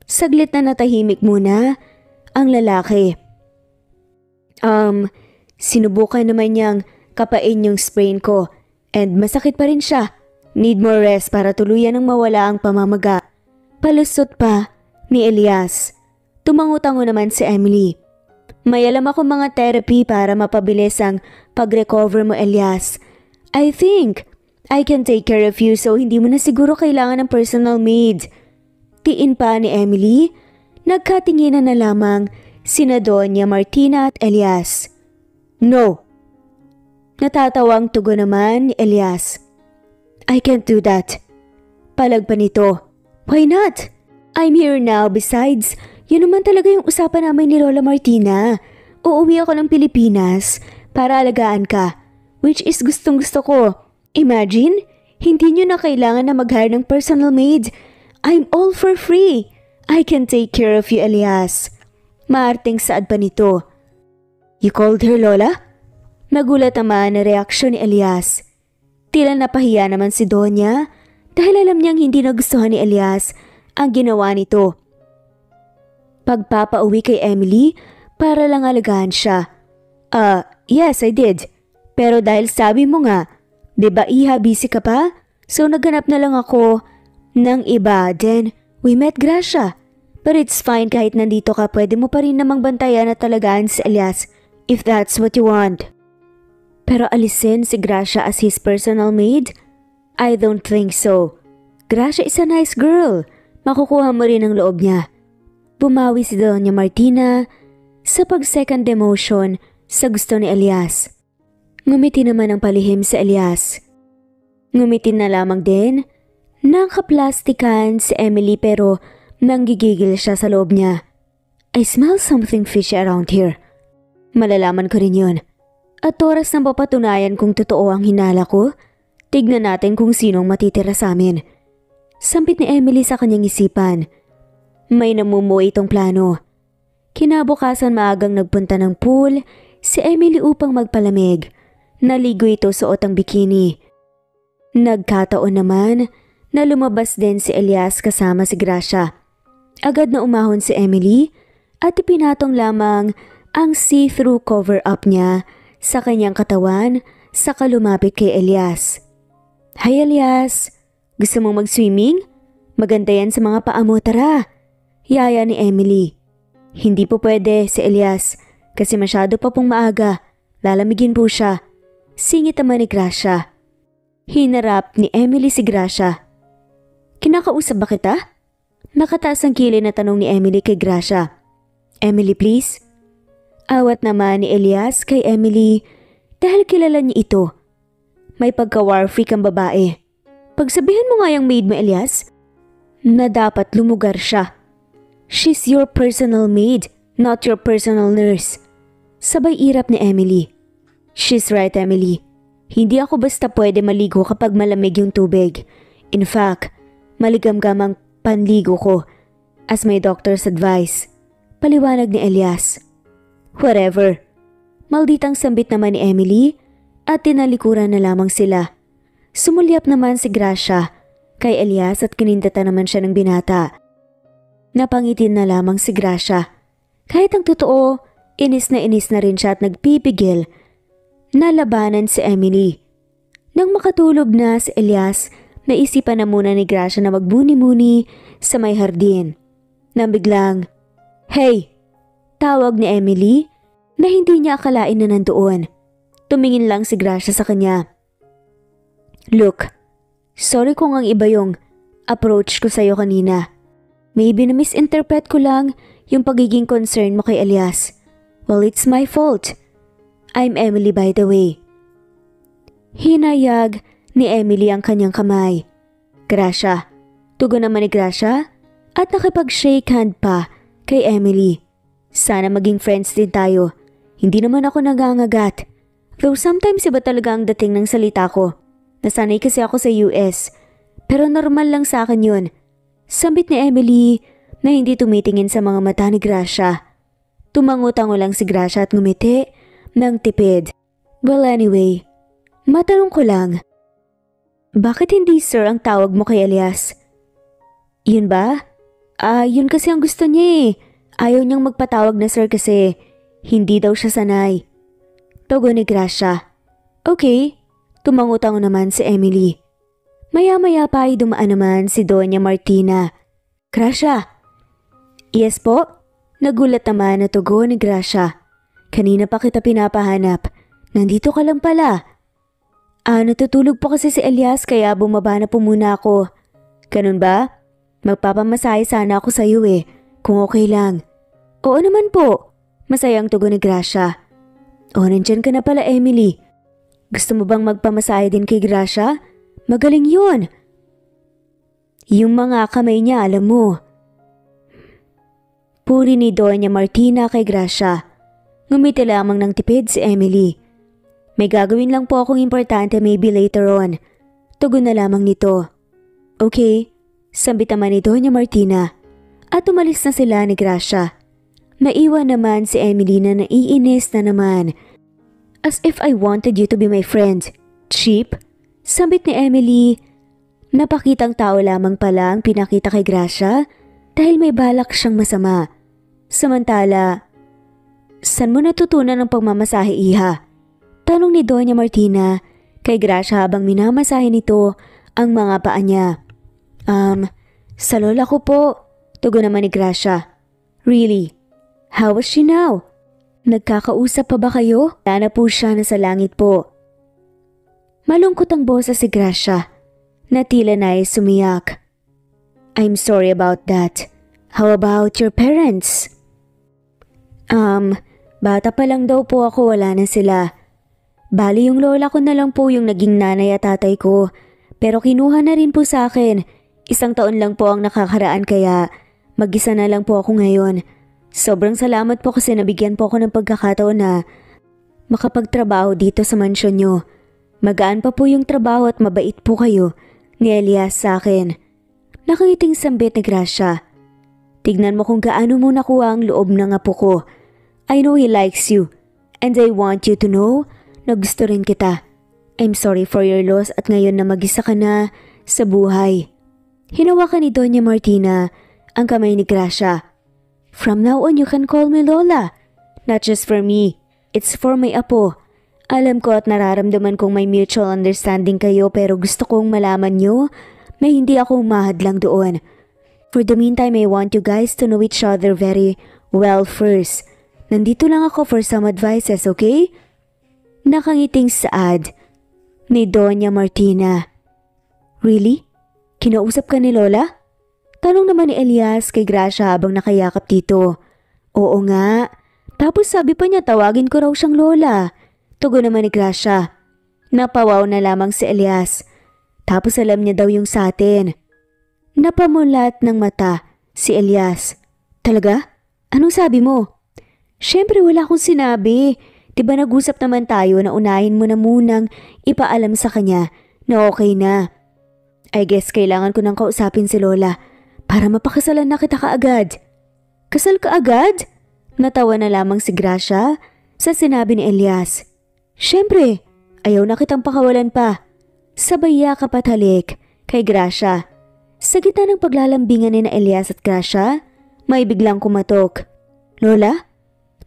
Saglit na natahimik muna ang lalaki. Sinubukan naman niyang kapain yung sprain ko and masakit pa rin siya. Need more rest para tuluyan ng mawala ang pamamaga." Palusot pa ni Elias. Tumango-tango naman si Emily. "May alam ako mga therapy para mapabilis ang pag-recover mo, Elias. I think I can take care of you so hindi mo na siguro kailangan ng personal maid." Tiin pa ni Emily. Nagkatinginan na lamang sina Doña Martina at Elias. "No." Natatawang tugon naman ni Elias. "I can't do that." Palag pa nito. "Why not? I'm here now. Besides, yun naman talaga yung usapan namin ni Lola Martina. Uuwi ako ng Pilipinas para alagaan ka, which is gustong-gusto ko. Imagine, hindi nyo na kailangan na mag-hire ng personal maid. I'm all for free. I can take care of you, Elias." Maarteng saad pa nito. "You called her Lola?" Nagulat naman na reaksyon ni Elias. Tila napahiya naman si Doña dahil alam niyang hindi nagustuhan ni Elias ang ginawa nito. Pagpapauwi kay Emily para lang alagaan siya. Yes, I did. Pero dahil sabi mo nga, di ba iha busy ka pa? So naghanap na lang ako ng iba. Then we met Gracia. But it's fine kahit nandito ka, pwede mo pa rin namang bantayan at talagaan si Elias if that's what you want." Pero alisin si Gracia as his personal maid? I don't think so. Gracia is a nice girl. Makukuha mo rin ang loob niya. Bumawi si Doña Martina sa pag-second demotion sa gusto ni Elias. Ngumiti naman ang palihim si Elias. Ngumiti na lamang din ng kaplastikan si Emily pero nanggigigil siya sa loob niya. "I smell something fishy around here." Malalaman ko rin yun. At oras na papatunayan kung totoo ang hinala ko, tignan natin kung sinong matitira sa amin. Sampit ni Emily sa kanyang isipan. May namumuo itong plano. Kinabukasan maagang nagpunta ng pool si Emily upang magpalamig. Naligo ito suot ang bikini. Nagkataon naman na lumabas din si Elias kasama si Gracia. Agad na umahon si Emily at ipinatong lamang ang see-through cover-up niya sa kanyang katawan saka lumapit kay Elias. "Hi Elias, gusto mong mag-swimming? Maganda yan sa mga paa mo, tara." Yaya ni Emily. "Hindi po pwede si Elias kasi masyado pa pong maaga. Lalamigin po siya." Singit naman ni Gracia. Hinarap ni Emily si Gracia. Kinakausap ba kita? Nakataas ang kilay na tanong ni Emily kay Gracia. Emily, please. Awat naman ni Elias kay Emily dahil kilala niya ito. May pagka-war freak ang babae. Pagsabihan mo nga yung maid mo, Elias, na dapat lumugar siya. She's your personal maid, not your personal nurse. Sabay irap ni Emily. She's right, Emily. Hindi ako basta pwede maligo kapag malamig yung tubig. In fact, maligam-gam ang panligo ko as my doctor's advice. Paliwanag ni Elias. Whatever. Malditang sambit naman ni Emily at tinalikuran na lamang sila. Sumulyap naman si Gracia kay Elias at kinindatan naman siya ng binata. Napangitin na lamang si Gracia. Kahit ang totoo, inis na rin siya at nagpipigil. Nalabanan si Emily. Nang makatulog na si Elias, naisipan na muna ni Gracia na magbuni-muni sa may hardin. Nang biglang, "Hey!" Tawag ni Emily na hindi niya akalain na nandoon. Tumingin lang si Gracia sa kanya. Look, sorry kung ang iba yung approach ko sa'yo kanina. Maybe na misinterpret ko lang yung pagiging concern mo kay Elias. Well, it's my fault. I'm Emily, by the way. Hinayag ni Emily ang kanyang kamay. Gracia. Tugon naman ni Gracia at nakipag-shake hand pa kay Emily. Sana maging friends din tayo. Hindi naman ako nagangagat. Though sometimes iba talaga ang dating ng salita ko. Nasanay kasi ako sa US. Pero normal lang sa akin yun. Sambit ni Emily na hindi tumitingin sa mga mata ni Gracia. Tumango-tango lang si Gracia at ngumiti ng tipid. Well anyway, matanong ko lang. Bakit hindi sir ang tawag mo kay Elias? Yun ba? Yun kasi ang gusto niya eh. Ayaw niyang magpatawag na sir kasi hindi daw siya sanay. Tugon ni Gracia. Okay, tumango-tango naman si Emily. Maya-maya pa ay dumaan naman si Doña Martina. Gracia. Yes po? Nagulat naman na tugon ni Gracia. Kanina pa kita pinapahanap. Nandito ka lang pala. Natutulog po kasi si Elias kaya bumaba na po muna ako. Ganun ba? Magpapamasahe sana ako sa iyo eh, kung okay lang. Oo naman po. Masayang tugon ni Gracia. Nandyan ka na pala Emily. Gusto mo bang magpamasahe din kay Gracia? Magaling yun. Yung mga kamay niya alam mo. Puri ni Doña Martina kay Gracia. Ngumiti lamang ng tipid si Emily. May gagawin lang po akong importante maybe later on. Tugon na lamang nito. Okay, sambit naman ni Doña Martina. At umalis na sila ni Gracia. Naiwan naman si Emily na naiinis na naman. As if I wanted you to be my friend. Cheap? Sambit ni Emily. Napakitang tao lamang pala ang pinakita kay Gracia dahil may balak siyang masama. Samantala, saan mo natutunan ang pagmamasahe iha? Tanong ni Doña Martina kay Gracia habang minamasahe nito ang mga paa niya. Sa lola ko po. Tugon naman ni Gracia. Really? How was she now? Nagkakausap pa ba kayo? Wala na po siya, nasa langit po. Malungkot ang boses si Gracia na tila na ay sumiyak. I'm sorry about that. How about your parents? Bata pa lang daw po ako, wala na sila. Bali yung lola ko na lang po yung naging nanay at tatay ko. Pero kinuha na rin po sa akin. 1 taon lang po ang nakakaraan kaya mag-isa na lang po ako ngayon. Sobrang salamat po kasi nabigyan po ako ng pagkakataon na makapagtrabaho dito sa mansyon nyo. Magaan pa po yung trabaho at mabait po kayo ni Elias sa akin. Nakangiting sambit ni Gracia. Tignan mo kung gaano mo nakuha ang loob ng apo ko. I know he likes you and I want you to know na gusto rin kita. I'm sorry for your loss at ngayon na mag-isa ka na sa buhay. Hinawakan ni Doña Martina ang kamay ni Gracia. From now on, you can call me Lola. Not just for me, it's for my apo. Alam ko at nararamdaman kong may mutual understanding kayo pero gusto kong malaman nyo na hindi ako umahadlang doon. For the meantime, I want you guys to know each other very well first. Nandito lang ako for some advices, okay? Nakangiting saad ni Doña Martina. Really? Kinausap ka ni Lola? Tanong naman ni Elias kay Gracia habang nakayakap dito. Oo nga. Tapos sabi pa niya tawagin ko raw siyang Lola. Tugon naman ni Gracia. Napawaw na lamang si Elias. Tapos alam niya daw yung sa atin. Napamulat ng mata si Elias. Talaga? Anong sabi mo? Siyempre wala akong sinabi. Diba nag-usap naman tayo na unahin mo na munang ipaalam sa kanya na okay na. I guess kailangan ko nang kausapin si Lola para mapakasalan na kita kaagad. Kasal ka agad? Natawa na lamang si Gracia sa sinabi ni Elias. Siyempre, ayaw na kitang pakawalan pa. Sabay yakap at halik kay Gracia. Sa gitna ng paglalambingan ni na Elias at Gracia, may biglang kumatok. Lola?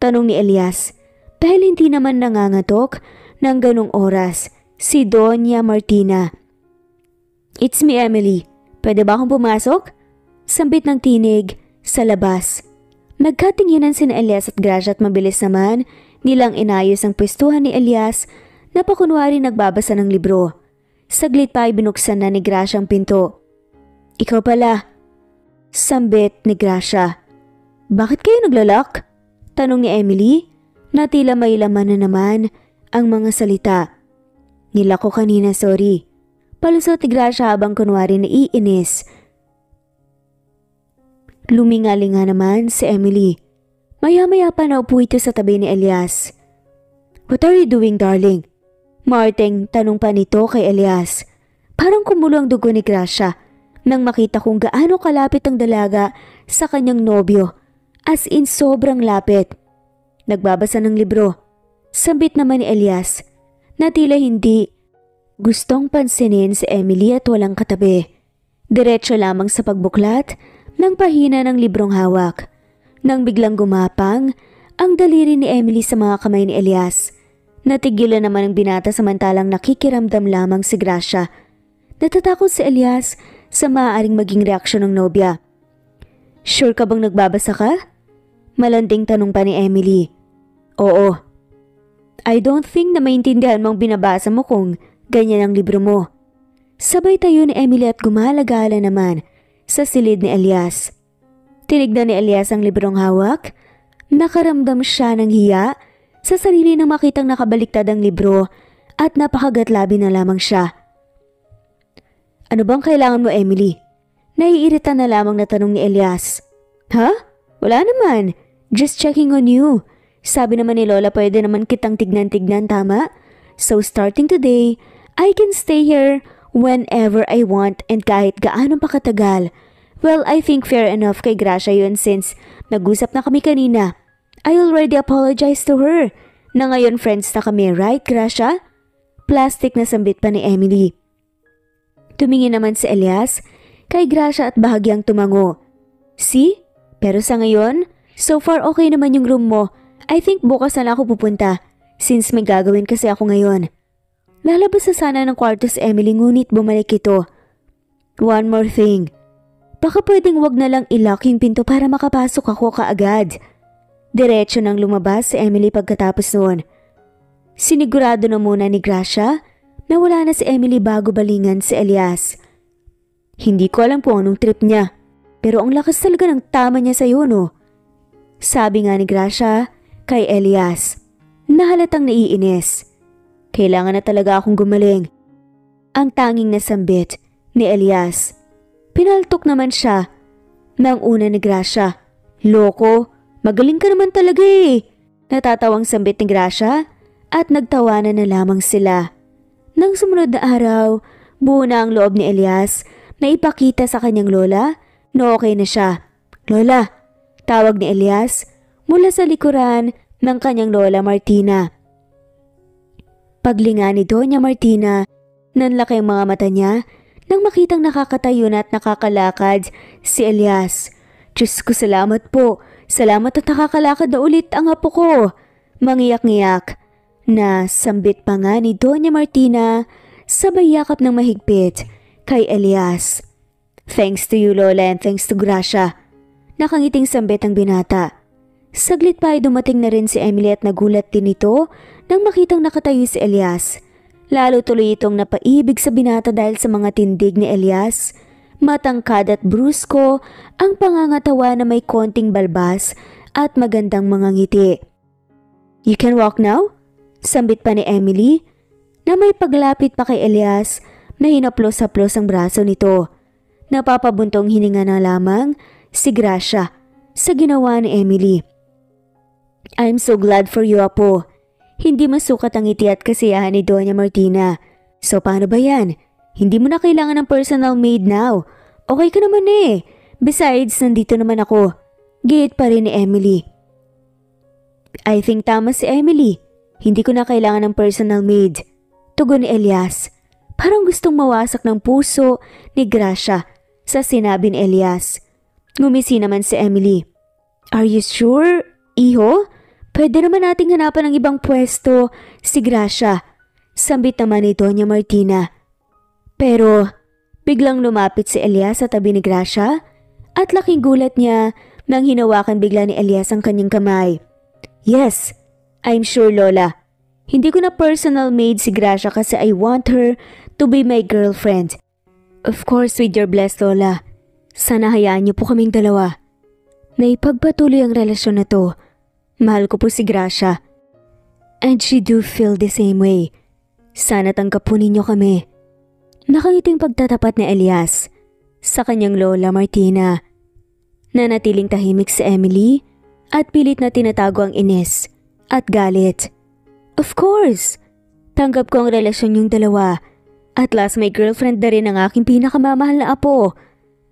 Tanong ni Elias. Dahil hindi naman nangangatok ng ganong oras si Doña Martina. It's me, Emily. Pwede ba akong pumasok? Sambit ng tinig sa labas. Nagkatinginan si Elias at Gracia at mabilis naman nilang inayos ang pwestuhan ni Elias na pakunwari nagbabasa ng libro. Saglit pa ay binuksan na ni Gracia ang pinto. Ikaw pala. Sambit ni Gracia. Bakit kayo naglalak? Tanong ni Emily na tila may laman na naman ang mga salita. Nilak ko kanina, sorry. Palusot ni Gracia habang kunwari naiinis. Lumingalinga naman si Emily. Maya-maya pa naupo ito sa tabi ni Elias. What are you doing, darling? Marteng tanong pa nito kay Elias. Parang kumulo ang dugo ni Gracia nang makita kung gaano kalapit ang dalaga sa kanyang nobyo. As in sobrang lapit. Nagbabasa ng libro. Sambit naman ni Elias na tila hindi gustong pansinin si Emily at walang katabi. Diretso lamang sa pagbuklat ng pahina ng librong hawak. Nang biglang gumapang ang daliri ni Emily sa mga kamay ni Elias. Natigilan naman ang binata samantalang nakikiramdam lamang si Gracia. Natatakot si Elias sa maaaring maging reaksyon ng nobya. Sure ka bang nagbabasa ka? Malanding tanong pa ni Emily. Oo. I don't think na maintindihan mong binabasa mo kung ganyan ang libro mo. Sabay tayo ni Emily at gumala-gala naman sa silid ni Elias. Tinignan ni Elias ang librong hawak. Nakaramdam siya ng hiya sa sarili nang makitang nakabaliktad ang libro at napakagatlabi na lamang siya. Ano bang kailangan mo, Emily? Naiirita na lamang na tanong ni Elias. Ha? Wala naman. Just checking on you. Sabi naman ni Lola pwede naman kitang tignan-tignan, tama? So starting today, I can stay here whenever I want and kahit gaano pa katagal. Well, I think fair enough kay Gracia yun since nag-usap na kami kanina. I already apologized to her. Na ngayon friends na kami, right Gracia? Plastic na sambit pa ni Emily. Tumingin naman si Elias kay Gracia at bahagyang tumango. See? Pero sa ngayon, so far okay naman yung room mo. I think bukas na lang ako pupunta since may gagawin kasi ako ngayon. Lalabas na sana ng kwarto si Emily ngunit bumalik ito. One more thing. Baka pwedeng wag na lang ilock yung pinto para makapasok ako kaagad. Diretso nang lumabas si Emily pagkatapos noon. Sinigurado na muna ni Gracia na wala na si Emily bago balingan si Elias. Hindi ko alam kung anong trip niya, pero ang lakas talaga ng tama niya sa'yo, no? Sabi nga ni Gracia kay Elias, nahalatang naiinis. Kailangan na talaga akong gumaling. Ang tanging nasambit ni Elias. Pinaltok naman siya ng una ni Gracia. Loko, magaling ka naman talaga eh. Natatawang sambit ni Gracia at nagtawanan na lamang sila. Nang sumunod na araw, buo na ang loob ni Elias na ipakita sa kanyang lola na okay na siya. Lola, tawag ni Elias mula sa likuran ng kanyang lola Martina. Paglinga ni Doña Martina, nanlaki ang mga mata niya nang makitang nakakatayo na at nakakalakad si Elias. Diyos ko, salamat po. Salamat at nakakalakad na ulit ang apo ko. Mangiyak-ngiyak na sambit pa nga ni Doña Martina sabay yakap ng mahigpit kay Elias. Thanks to you, Lola, and thanks to Gracia. Nakangiting sambit ang binata. Saglit pa ay dumating na rin si Emily at nagulat din ito nang makitang nakatayo si Elias. Lalo tuloy itong napaibig sa binata dahil sa mga tindig ni Elias. Matangkad at brusko, ang pangangatawa na may konting balbas at magandang mga ngiti. "You can walk now?" Sambit pa ni Emily na may paglapit pa kay Elias na hinaplos-haplos ang braso nito. Napapabuntong hininga na lamang si Gracia sa ginawa ni Emily. "I'm so glad for you, Apo." Hindi masukat ang ngiti at kasiyahan ni Doña Martina. "So paano ba yan? Hindi mo na kailangan ng personal maid now. Okay ka naman eh. Besides, nandito naman ako." Gigit pa rin ni Emily. "I think tama si Emily. Hindi ko na kailangan ng personal maid." Tugon ni Elias. Parang gustong mawasak ng puso ni Gracia sa sinabi ni Elias. Ngumisi naman si Emily. "Are you sure, Iho? Pwede naman nating hanapan ng ibang pwesto si Gracia." Sambit naman ni Doña Martina. Pero biglang lumapit si Elias sa tabi ni Gracia at laking gulat niya nang hinawakan bigla ni Elias ang kanyang kamay. "Yes, I'm sure, Lola. Hindi ko na personal maid si Gracia kasi I want her to be my girlfriend. Of course, with your bless, Lola. Sana hayaan niyo po kaming dalawa. Naipagpatuloy ang relasyon na to. Mahal ko po si Gracia. And she do feel the same way. Sana tanggap po ninyo kami." Nakangiting pagtatapat ni Elias sa kanyang Lola Martina. Nanatiling tahimik si Emily at pilit na tinatago ang inis at galit. "Of course! Tanggap ko ang relasyon yung dalawa. At last may girlfriend na rin ang aking pinakamamahal na apo.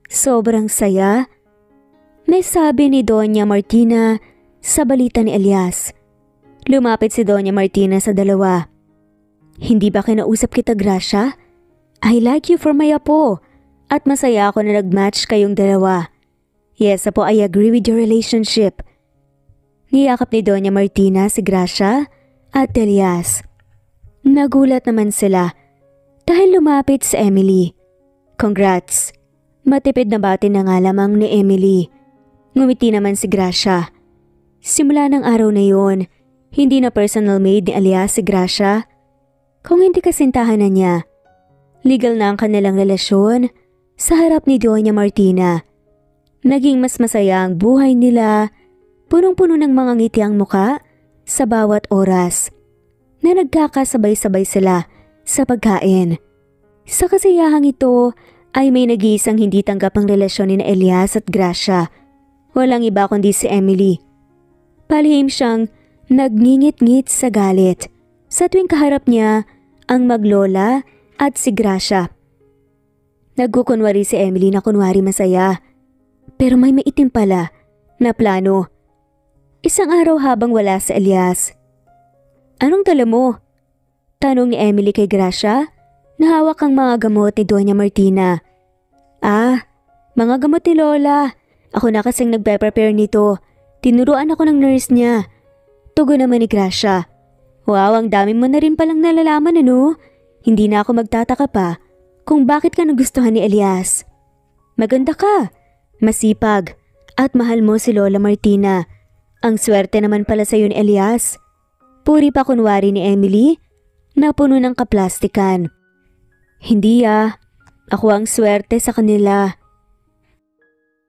Sobrang saya." May sabi ni Doña Martina sa balita ni Elias. Lumapit si Doña Martina sa dalawa. "Hindi ba kinausap kita, Gracia? I like you for my apo at masaya ako na nag-match kayong dalawa. Yes, apo, I agree with your relationship." Niyakap ni Doña Martina si Gracia at Elias. Nagulat naman sila dahil lumapit si Emily. "Congrats." Matipid na bati na nga lamang ni Emily. Ngumiti naman si Gracia. Simula ng araw na yon, hindi na personal maid ni Elias si Gracia. Kung hindi kasintahan na niya, legal na ang kanilang relasyon sa harap ni Doña Martina. Naging mas masaya ang buhay nila, punong-puno ng mga ngiti ang muka sa bawat oras na nagkakasabay-sabay sila sa pagkain. Sa kasiyahang ito ay may nag-iisang hindi tanggap ang relasyon ni Elias at Gracia. Walang iba kundi si Emily. Palihim siyang nagngingit-ngit sa galit sa tuwing kaharap niya ang maglola at si Gracia. Nagkukunwari si Emily na kunwari masaya. Pero may maitim pala na plano. Isang araw habang wala si Elias. "Anong dala mo?" Tanong ni Emily kay Gracia na hawak ang mga gamot ni Doña Martina. "Ah, mga gamot ni Lola. Ako na kasing nagpe-prepare nito. Tinuruan ako ng nurse niya." Tugon naman ni Gracia. "Wow, ang dami mo na rin palang nalalaman, ano? Hindi na ako magtataka pa kung bakit ka nagustuhan ni Elias. Maganda ka, masipag, at mahal mo si Lola Martina. Ang swerte naman pala sa'yo ni Elias." Puri pa kunwari ni Emily na puno ng kaplastikan. "Hindi ako ang swerte sa kanila.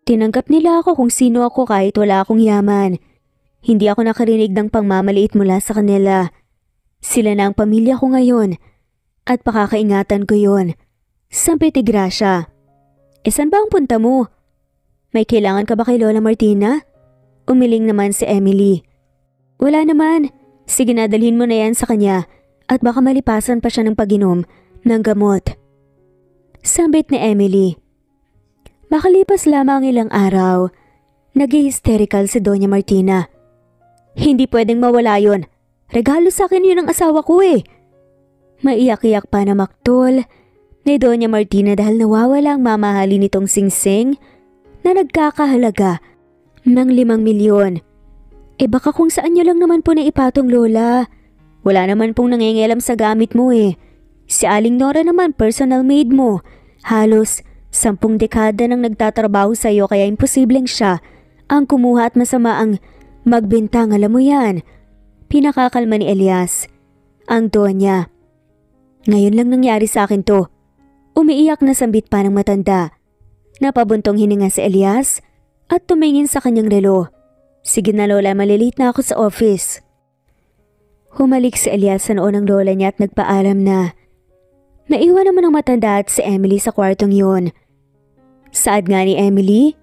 Tinanggap nila ako kung sino ako kahit wala akong yaman. Hindi ako nakarinig ng pangmamaliit mula sa kanila. Sila na ang pamilya ko ngayon at pakakaingatan ko yon." Sabi ni Gracia. Saan ba ang punta mo? May kailangan ka ba kay Lola Martina?" Umiling naman si Emily. "Wala naman. Sige na, dalhin mo na yan sa kanya at baka malipasan pa siya ng pag-inom ng gamot." Sambit ni Emily. Makalipas lamang ilang araw, nag-hysterical si Doña Martina. "Hindi pwedeng mawala yon. Regalo sa akin yun ng asawa ko eh." Maiyak-iyak pa na maktol ni Doña Martina dahil nawawala ang mamahalin nitong singsing na nagkakahalaga ng 5 milyon. Baka kung saan nyo lang naman po na ipatong, Lola. Wala naman pong nangingialam sa gamit mo eh. Si Aling Nora naman personal maid mo. Halos 10 dekada nang nagtatrabaho sa iyo kaya imposibleng siya ang kumuha at masama ang magbintang, alam mo yan. Pinakakalma ni Elias ang Donya. Ngayon lang nangyari sa akin to. Umiiyak na sambit pa ng matanda. Napabuntong hininga si Elias at tumingin sa kanyang relo. Sige na lola, malilate na ako sa office. Humalik si Elias sa noo ng lola niya at nagpaalam na. Naiwan naman ng matanda at si Emily sa kwartong yun. Saad nga ni Emily?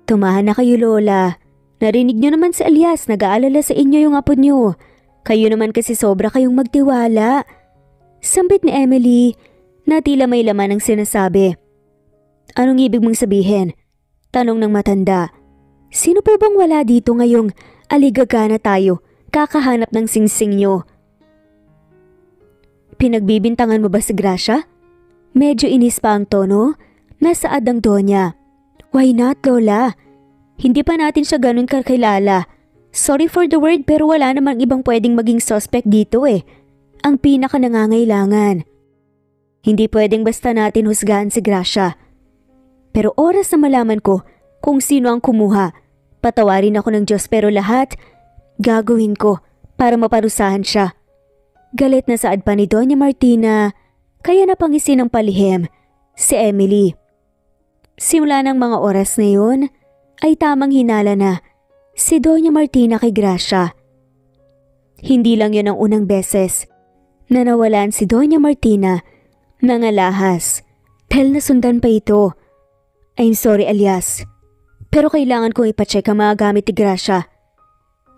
Tumahan na kayo lola. Narinig niyo naman si Elias, nag-aalala sa inyo yung apo niyo. Kayo naman kasi sobra kayong magtiwala. Sambit ni Emily na tila may laman ang sinasabi. Anong ibig mong sabihin? Tanong ng matanda. Sino po bang wala dito ngayong aligagana tayo, kakahanap ng singsing niyo? Pinagbibintangan mo ba si Gracia? Medyo inis pa ang tono. Nasaad ang Donya. Why not, Lola? Hindi pa natin siya ganun kakilala. Sorry for the word pero wala namang ibang pwedeng maging suspect dito eh. Ang pinaka nangangailangan. Hindi pwedeng basta natin husgahan si Gracia. Pero oras na malaman ko kung sino ang kumuha, patawarin ako ng Diyos pero lahat gagawin ko para maparusahan siya. Galit na saad pa ni Doña Martina kaya napangisin ng palihim si Emily. Simula ng mga oras na yun ay tamang hinala na si Doña Martina kay Gracia. Hindi lang yun ang unang beses na nawalan si Doña Martina ng alahas dahil nasundan pa ito. I'm sorry Elias, pero kailangan kong ipacheck ang mga gamit ni Gracia.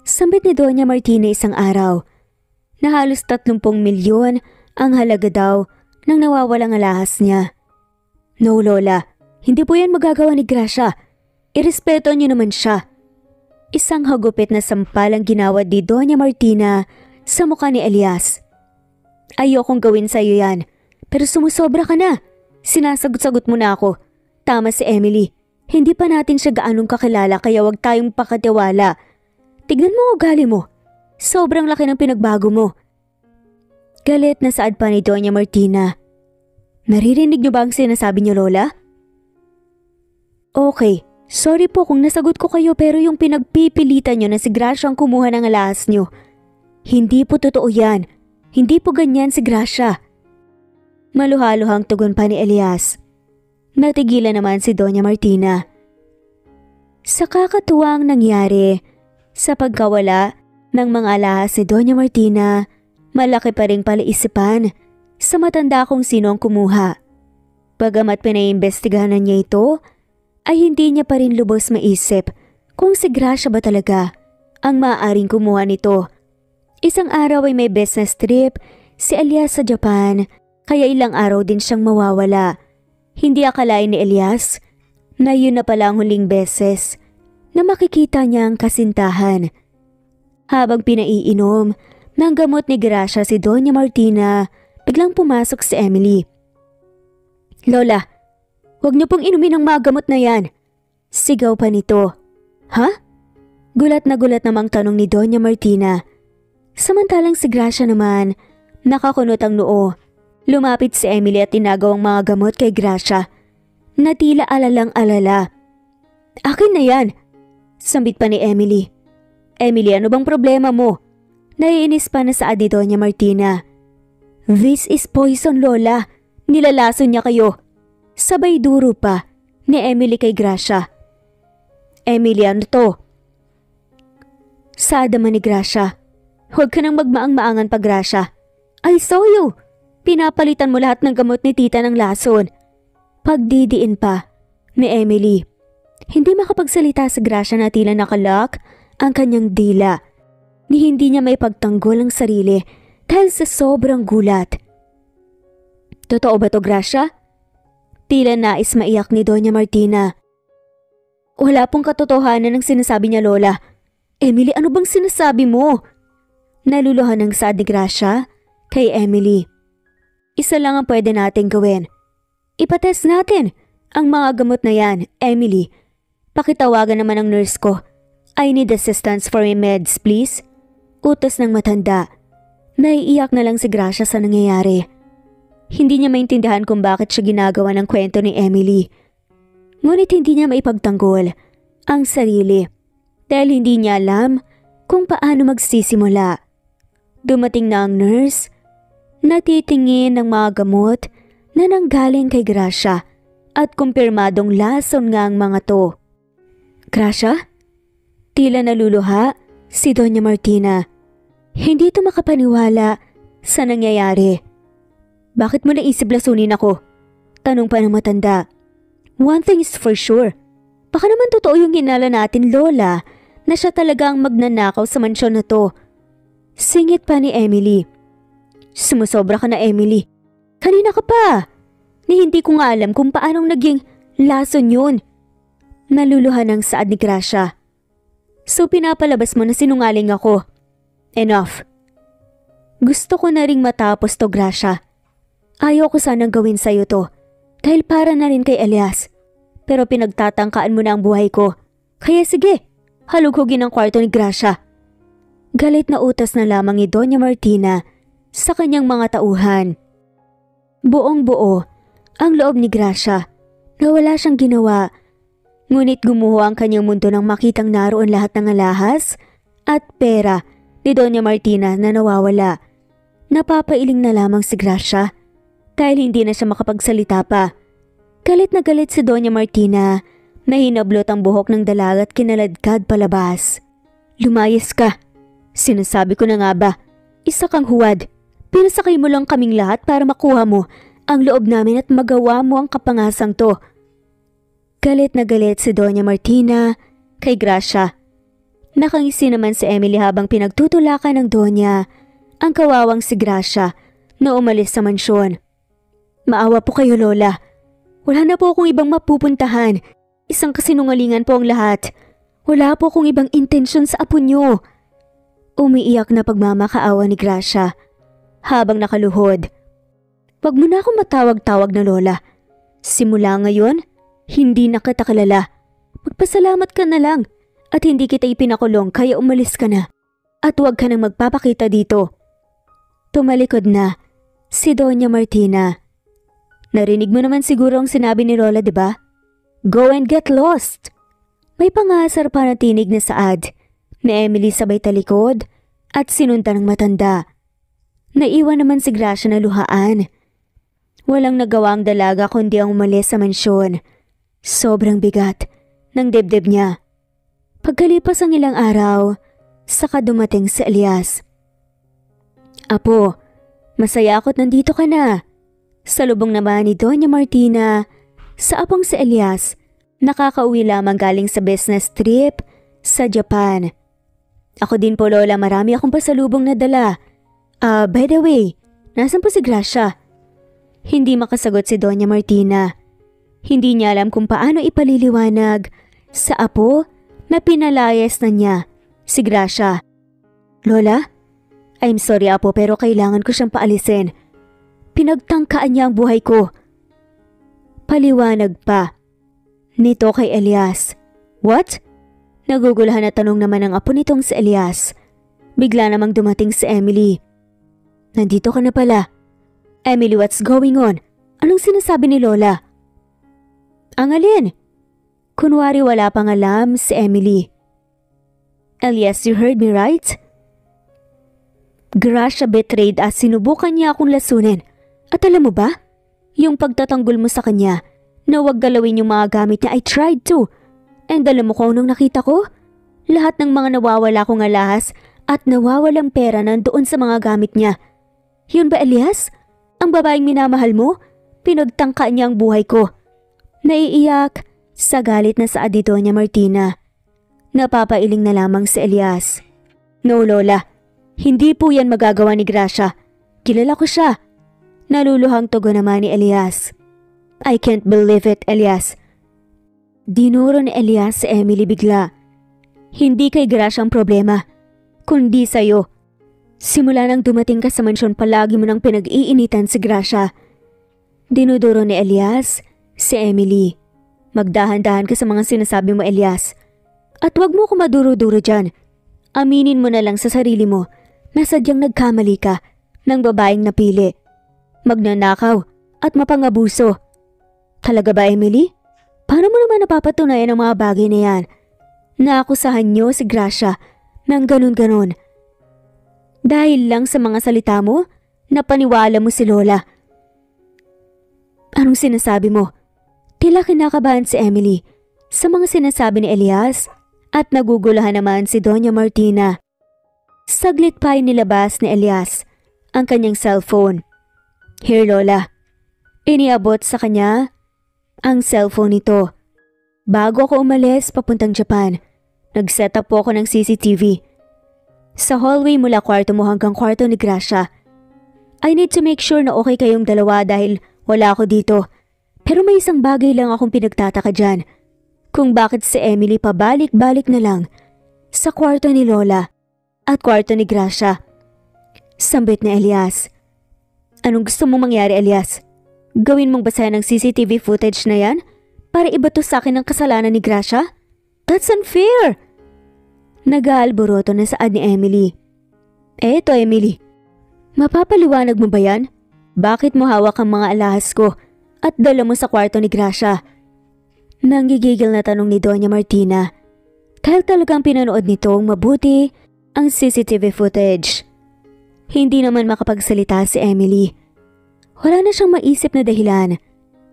Sambit ni Doña Martina isang araw na halos 30 milyon ang halaga daw ng nawawalang alahas niya. No Lola, hindi po yan magagawa ni Gracia. Irespeto niyo naman siya. Isang hagupit na sampal ang ginawa ni Doña Martina sa mukha ni Elias. Ayokong gawin sa iyo yan, pero sumusobra ka na. Sinasagot-sagot mo na ako. Tama si Emily. Hindi pa natin siya gaanong kakilala kaya wag tayong pakatiwala. Tignan mo ugali mo. Sobrang laki ng pinagbago mo. Galit na saad pa ni Doña Martina. Naririnig niyo ba ang sinasabi niyo, Lola? Okay, sorry po kung nasagot ko kayo pero yung pinagpipilitan niyo na si Gracia ang kumuha ng alahas niyo. Hindi po totoo yan. Hindi po ganyan si Gracia. Maluhaluhang tugon pa ni Elias. Natigilan naman si Doña Martina. Sa kakatuwang nangyari, sa pagkawala ng mga alahas ni Doña Martina, malaki pa ring palaisipan sa matanda kung sino ang kumuha. Bagamat pinaimbestigahan niya ito, ay hindi niya pa rin lubos maisip kung si Gracia ba talaga ang maaaring kumuha nito. Isang araw ay may business trip si Elias sa Japan, kaya ilang araw din siyang mawawala. Hindi akalain ni Elias na yun na pala ang huling beses na makikita niya ang kasintahan. Habang pinaiinom ng gamot ni Gracia si Doña Martina, biglang pumasok si Emily. Lola, huwag niyo pong inumin ang mga gamot na yan. Sigaw pa nito. Ha? Gulat namang tanong ni Doña Martina. Samantalang si Gracia naman, nakakunot ang noo. Lumapit si Emily at tinagaw ang mga gamot kay Gracia. Natila alalang-alala. Akin na yan, sambit pa ni Emily. Emily, ano bang problema mo? Naiinis pa na saad ni Doña Martina. This is poison, Lola. Nilalason niya kayo. Sabay duro pa ni Emily kay Gracia. Emily, ano to? Saad naman ni Gracia. Huwag ka nang magmaang-maangan pa, Gracia. I saw you. Pinapalitan mo lahat ng gamot ni tita ng lason. Pagdidiin pa ni Emily. Hindi makapagsalita si Gracia na tila nakalock ang kanyang dila. Ni hindi niya may pagtanggol ang sarili dahil sa sobrang gulat. Totoo ba to, Gracia? Tila nais maiyak ni Doña Martina. Wala pong katotohanan ng sinasabi niya, Lola. Emily, ano bang sinasabi mo? Naluluhan ng saad ni Gracia kay Emily. Isa lang ang pwede nating gawin. Ipatest natin ang mga gamot na yan, Emily. Pakitawagan naman ang nurse ko. I need assistance for my meds, please. Utos ng matanda. Naiiyak na lang si Gracia sa nangyayari. Hindi niya maintindihan kung bakit siya ginagawa ng kwento ni Emily. Ngunit hindi niya maipagtanggol ang sarili dahil hindi niya alam kung paano magsisimula. Dumating na ang nurse. Natitingin ng mga gamot na nanggaling kay Gracia at kumpirmadong lason nga ang mga to. Gracia? Tila naluluha si Doña Martina. Hindi ito makapaniwala sa nangyayari. Bakit mo naisip lasunin ako? Tanong pa ng matanda. One thing is for sure. Baka naman totoo yung hinala natin, Lola, na siya talaga ang magnanakaw sa mansyon na to. Singit pa ni Emily. Sumusobra ka na, Emily. Kanina ka pa. Ni hindi ko nga alam kung paanong naging lason yun. Naluluhan ang saad ni Gracia. So pinapalabas mo na sinungaling ako. Enough. Gusto ko na ring matapos to, Gracia. Ayaw ko sanang gawin sa'yo to dahil para na rin kay Elias. Pero pinagtatangkaan mo na ang buhay ko. Kaya sige, halughugin ang kwarto ni Gracia. Galit na utas na lamang ni Doña Martina sa kanyang mga tauhan. Buong buo ang loob ni Gracia na wala siyang ginawa. Ngunit gumuho ang kanyang mundo nang makitang naroon lahat ng alahas at pera ni Doña Martina na nawawala. Napapailing na lamang si Gracia dahil hindi na siya makapagsalita pa. Galit na galit si Doña Martina na hinablot ang buhok ng dalaga at kinaladkad palabas. Lumayas ka. Sinasabi ko na nga ba, isa kang huwad. Pinasakay mo lang kaming lahat para makuha mo ang loob namin at magawa mo ang kapangasang to. Galit na galit si Doña Martina kay Gracia. Nakangisi naman si Emily habang pinagtutulakan ng Donya ang kawawang si Gracia na umalis sa mansyon. Maawa po kayo, Lola. Wala na po akong ibang mapupuntahan. Isang kasinungalingan po ang lahat. Wala po akong ibang intensyon sa apo niyo. Umiiyak na pagmamakaawa ni Gracia habang nakaluhod. Wag mo na akong matawag-tawag na Lola. Simula ngayon, hindi na kita kalala. Magpasalamat ka na lang. At hindi kita ipinakulong kaya umalis ka na. At huwag ka nang magpapakita dito. Tumalikod na si Doña Martina. Narinig mo naman siguro ang sinabi ni Lola, di ba? Go and get lost. May pangasar pa na tinig na saad na Emily sabay talikod at sinundan ng matanda. Naiwan naman si Gracia na luhaan. Walang nagawa ang dalaga kundi ang umalis sa mansyon. Sobrang bigat ng dibdib niya. Pagkalipas ang ilang araw, saka dumating si Elias. Apo, masaya ako't nandito ka na. Salubong naman ni Doña Martina sa apong si Elias, nakakauwi lamang galing sa business trip sa Japan. Ako din po, Lola, marami akong pasalubong na dala. By the way, nasan po si Gracia? Hindi makasagot si Doña Martina. Hindi niya alam kung paano ipaliliwanag sa apo na pinalayas na niya si Gracia. Lola, I'm sorry apo pero kailangan ko siyang paalisin. Pinagtangkaan niya ang buhay ko. Paliwanag pa nito kay Elias. What? Nagugulahan na tanong naman ang apo nitong si Elias. Bigla namang dumating si Emily. Nandito ka na pala. Emily, what's going on? Anong sinasabi ni Lola? Ang alin? Kunwari wala pang alam si Emily. Elias, you heard me right? Gracia betrayed as sinubukan niya akong lasunin. At alam mo ba? Yung pagtatanggol mo sa kanya na huwag galawin yung mga gamit niya, I tried to. And alam mo kung anong nakita ko? Lahat ng mga nawawala kong alahas at nawawalang pera nandoon sa mga gamit niya. Yun ba, Elias? Ang babaeng minamahal mo? Pinagtangka niya ang buhay ko. Naiiyak sa galit na saad ni Doña Martina. Napapailing na lamang si Elias. No, Lola. Hindi po yan magagawa ni Gracia. Kilala ko siya. Naluluhang tugon naman ni Elias. I can't believe it, Elias. Dinuro ni Elias si Emily bigla. Hindi kay Gracia ang problema, kundi sa'yo. Simula nang dumating ka sa mansyon, palagi mo nang pinag-iinitan si Gracia. Dinuduro ni Elias si Emily. Magdahan-dahan ka sa mga sinasabi mo, Elias. At wag mo ko maduro-duro dyan. Aminin mo na lang sa sarili mo na sadyang nagkamali ka ng babaeng napili. Magnanakaw at mapangabuso. Talaga ba, Emily? Paano mo naman napapatunayan ang mga bagay na yan? Naakusahan niyo si Gracia ng ganun-ganun. Dahil lang sa mga salita mo Napaniwala mo si Lola. Anong sinasabi mo? Tila kinakabahan si Emily sa mga sinasabi ni Elias at nagugulahan naman si Doña Martina. Saglit pa ay nilabas ni Elias ang kanyang cellphone. Here Lola. Iniabot sa kanya ang cellphone nito. Bago ako umalis papuntang Japan, nag-set up po ako ng CCTV. Sa hallway mula kwarto mo hanggang kwarto ni Gracia. I need to make sure na okay kayong dalawa dahil wala ako dito. Pero may isang bagay lang akong pinagtataka dyan. Kung bakit si Emily pabalik-balik na lang sa kwarto ni Lola at kwarto ni Gracia. Sambit ni Elias. Anong gusto mong mangyari, Elias? Gawin mong basahin ang CCTV footage na yan para ibato sa akin ang kasalanan ni Gracia? That's unfair! Nag-aalboroto na saad ni Emily. Eto Emily, mapapaliwanag mo ba yan? Bakit mo hawak ang mga alahas ko at dala mo sa kwarto ni Gracia? Nanggigigil na tanong ni Doña Martina. Dahil talagang pinanood nitong mabuti ang CCTV footage. Hindi naman makapagsalita si Emily. Wala na siyang maisip na dahilan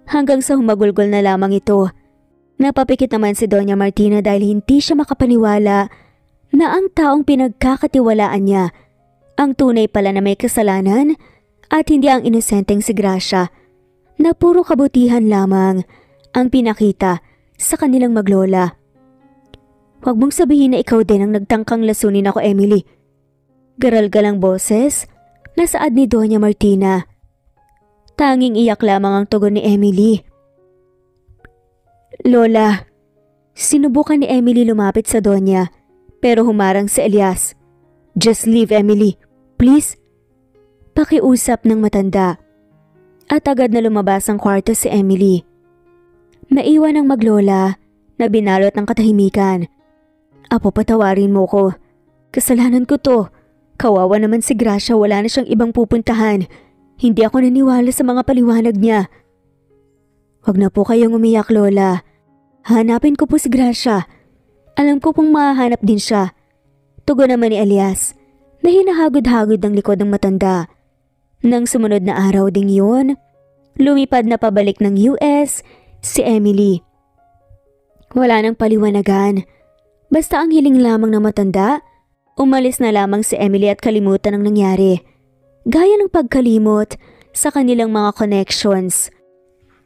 hanggang sa humagulgol na lamang ito. Napapikit naman si Doña Martina dahil hindi siya makapaniwala na ang taong pinagkakatiwalaan niya ang tunay pala na may kasalanan at hindi ang inosenteng si Gracia na puro kabutihan lamang ang pinakita sa kanilang maglola. Huwag mong sabihin na ikaw din ang nagtangkang lasunin ako, Emily. Garal-galang boses na saad ni Doña Martina. Tanging iyak lamang ang tugon ni Emily. Lola, sinubukan ni Emily lumapit sa Doña pero humarang si Elias. Just leave, Emily. Please. Pakiusap ng matanda. At agad na lumabas ang kwarto si Emily. Naiwan ang maglola na binalot ng katahimikan. Apo, patawarin mo ko. Kasalanan ko to. Kawawa naman si Gracia, wala na siyang ibang pupuntahan. Hindi ako naniwala sa mga paliwanag niya. Huwag na po kayong umiyak, Lola. Hanapin ko po si Gracia. Alam ko pong mahahanap din siya. Tugon naman ni Elias na hinahagod-hagod ng likod ng matanda. Nang sumunod na araw ding yun, lumipad na pabalik ng US si Emily. Wala nang paliwanagan. Basta ang hiling lamang ng matanda, umalis na lamang si Emily at kalimutan ang nangyari. Gaya ng pagkalimot sa kanilang mga connections.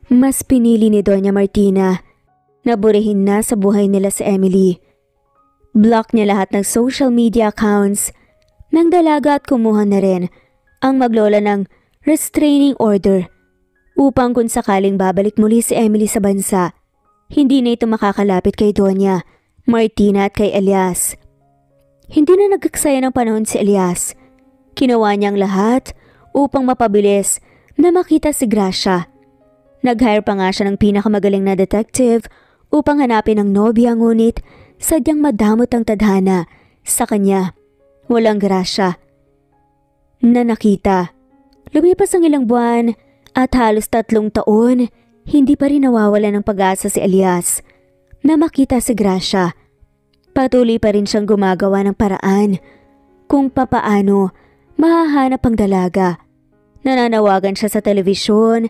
Mas pinili ni Doña Martina na burihin na sa buhay nila si Emily. Block niya lahat ng social media accounts ng dalaga at kumuha na rin ang maglola ng restraining order upang kung sakaling babalik muli si Emily sa bansa, hindi na ito makakalapit kay Doña Martina at kay Elias. Hindi na nagaksaya ng panahon si Elias. Ginawa niyang lahat upang mapabilis na makita si Gracia. Nag-hire pa nga siya ng pinakamagaling na detective upang hanapin ang nobya, ngunit sadyang madamot ang tadhana sa kanya. Walang grasya na nakita. Lumipas ang ilang buwan at halos 3 taon, hindi pa rin nawawala ng pag-asa si Elias na makita si Gracia. Patuloy pa rin siyang gumagawa ng paraan kung papaano mahahanap ang dalaga. Nananawagan siya sa telebisyon,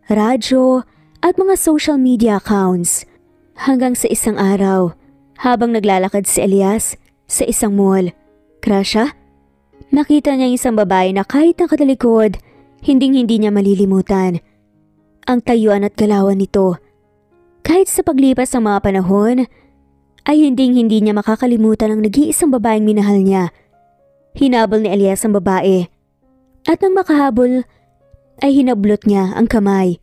radyo at mga social media accounts. Hanggang sa isang araw, habang naglalakad si Elias sa isang mall, Gracia, nakita niya isang babae na kahit nakatalikod, hinding-hindi niya malilimutan ang tayuan at galawan nito. Kahit sa paglipas ng mga panahon, ay hinding-hindi niya makakalimutan ang nag-iisang babaeng minahal niya. Hinabol ni Elias ang babae. At nang makahabol, ay hinablot niya ang kamay.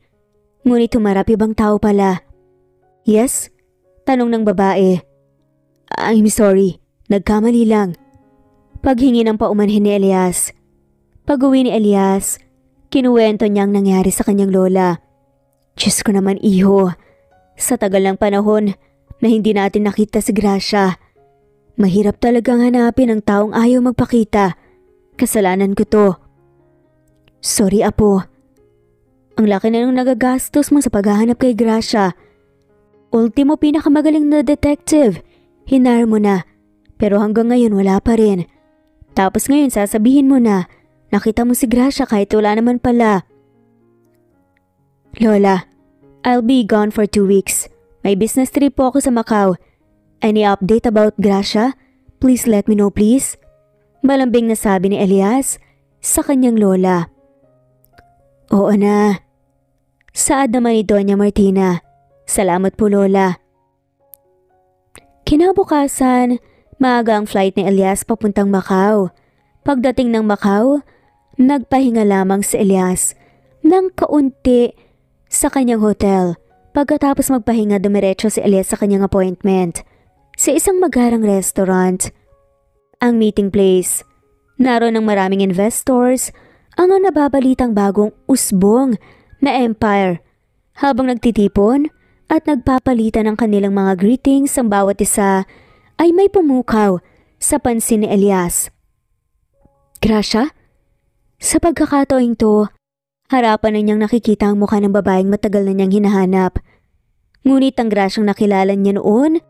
Ngunit humarap ibang tao pala. Yes? Tanong ng babae. I'm sorry, nagkamali lang. Paghingi ng paumanhin ni Elias. Pag-uwi ni Elias, kinuwento niya ang nangyari sa kanyang lola. Diyos ko naman, iho. Sa tagal ng panahon na hindi natin nakita si Gracia, mahirap talagang hanapin ang taong ayaw magpakita. Kasalanan ko to. Sorry, apo. Ang laki na nung nagagastos mo sa paghahanap kay Gracia. Ultimo pinakamagaling na detective. Hinar mo na. Pero hanggang ngayon wala pa rin. Tapos ngayon sasabihin mo na Nakita mo si Gracia kahit wala naman pala. Lola, I'll be gone for 2 weeks. May business trip po ako sa Macau. Any update about Gracia? Please let me know please. Malambing na sabi ni Elias sa kanyang lola. Oo na. Saad naman ni Doña Martina. Salamat po lola. Kinabukasan, maaga ang flight ni Elias papuntang Macau. Pagdating ng Macau, nagpahinga lamang si Elias ng kaunti sa kanyang hotel. Pagkatapos magpahinga, dumiretso si Elias sa kanyang appointment sa isang magarang restaurant. Ang meeting place. Naroon ng maraming investors ang nababalitang bagong usbong na empire. Habang nagtitipon at nagpapalitan ng kanilang mga greetings ang bawat isa, ay may pumukaw sa pansin ni Elias. Gracia? Sa pagkakataong to, harapan na niyang nakikita ang mukha ng babaeng matagal na niyang hinahanap. Ngunit ang Graciang nakilala niya noon,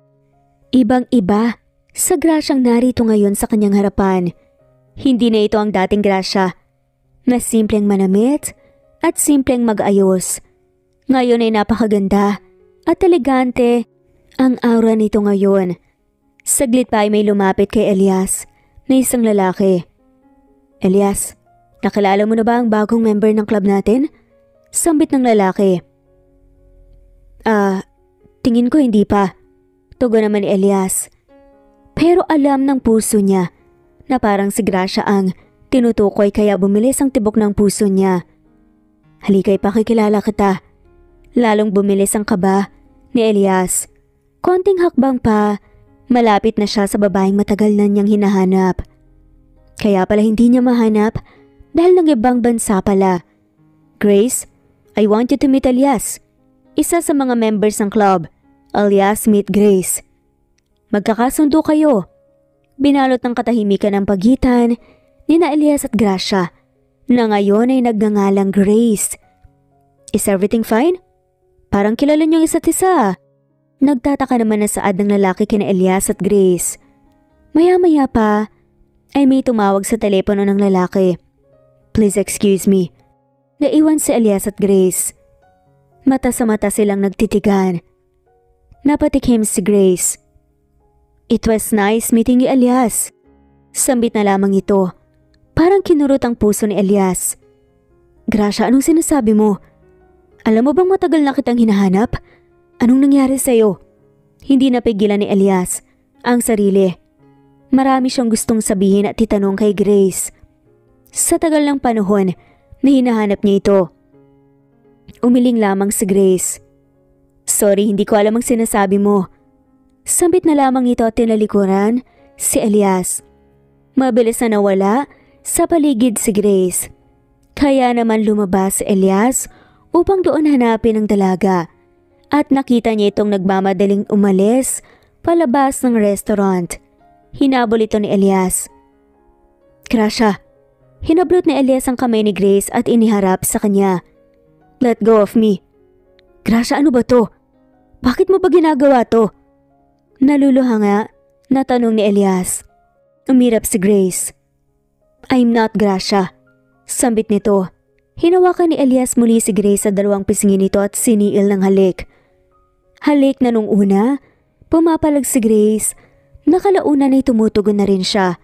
ibang-iba sa Graciang narito ngayon sa kanyang harapan. Hindi na ito ang dating Gracia, na simpleng manamit at simpleng mag-ayos. Ngayon ay napakaganda at elegante ang aura nito ngayon. Saglit pa ay may lumapit kay Elias na isang lalaki. Elias, nakilala mo na ba ang bagong member ng club natin? Sambit ng lalaki. Tingin ko hindi pa. Tugon naman ni Elias. Pero alam ng puso niya na parang si Gracia ang tinutukoy kaya bumilis ang tibok ng puso niya. Halika ipakikilala kita. Lalong bumilis ang kaba ni Elias. Konting hakbang pa, malapit na siya sa babaeng matagal na niyang hinahanap. Kaya pala hindi niya mahanap dahil ng ibang bansa pala. Grace, I want you to meet Elias. Isa sa mga members ng club. Elias, meet Grace. Magkakasundo kayo. Binalot ng katahimikan ng pagitan ni na Elias at Gracia na ngayon ay nagngangalang Grace. Is everything fine? Parang kilala niyong isa't isa. Nagtataka naman na saad ng lalaki kina Elias at Grace. Maya-maya pa ay may tumawag sa telepono ng lalaki. Please excuse me. Naiwan si Elias at Grace. Mata sa mata silang nagtitigan. Napatikim si Grace. It was nice meeting you, Elias. Sambit na lamang ito. Parang kinurot ang puso ni Elias. Gracia, anong sinasabi mo? Alam mo bang matagal na kitang hinahanap? Anong nangyari sa'yo? Hindi napigilan ni Elias ang sarili. Marami siyang gustong sabihin at itanong kay Grace. Sa tagal ng panahon na hinahanap niya ito. Umiling lamang si Grace. Sorry, hindi ko alam ang sinasabi mo. Sambit na lamang ito at tinalikuran si Elias. Mabilis na nawala sa paligid si Grace. Kaya naman lumabas si Elias upang doon hanapin ang dalaga. At nakita niya itong nagmamadaling umalis palabas ng restaurant. Hinabol ito ni Elias. Gracia, hinablot ni Elias ang kamay ni Grace at iniharap sa kanya. Let go of me. Gracia, ano ba to? Bakit mo ba ginagawa to? Naluluhanga na tanong ni Elias. Umirap si Grace. I'm not Gracia. Sambit nito. Hinawakan ni Elias muli si Grace sa dalawang pisngin nito at siniil ng halik. Halik na nung una, pumapalag si Grace. Nakalaunan ay tumutugon na rin siya.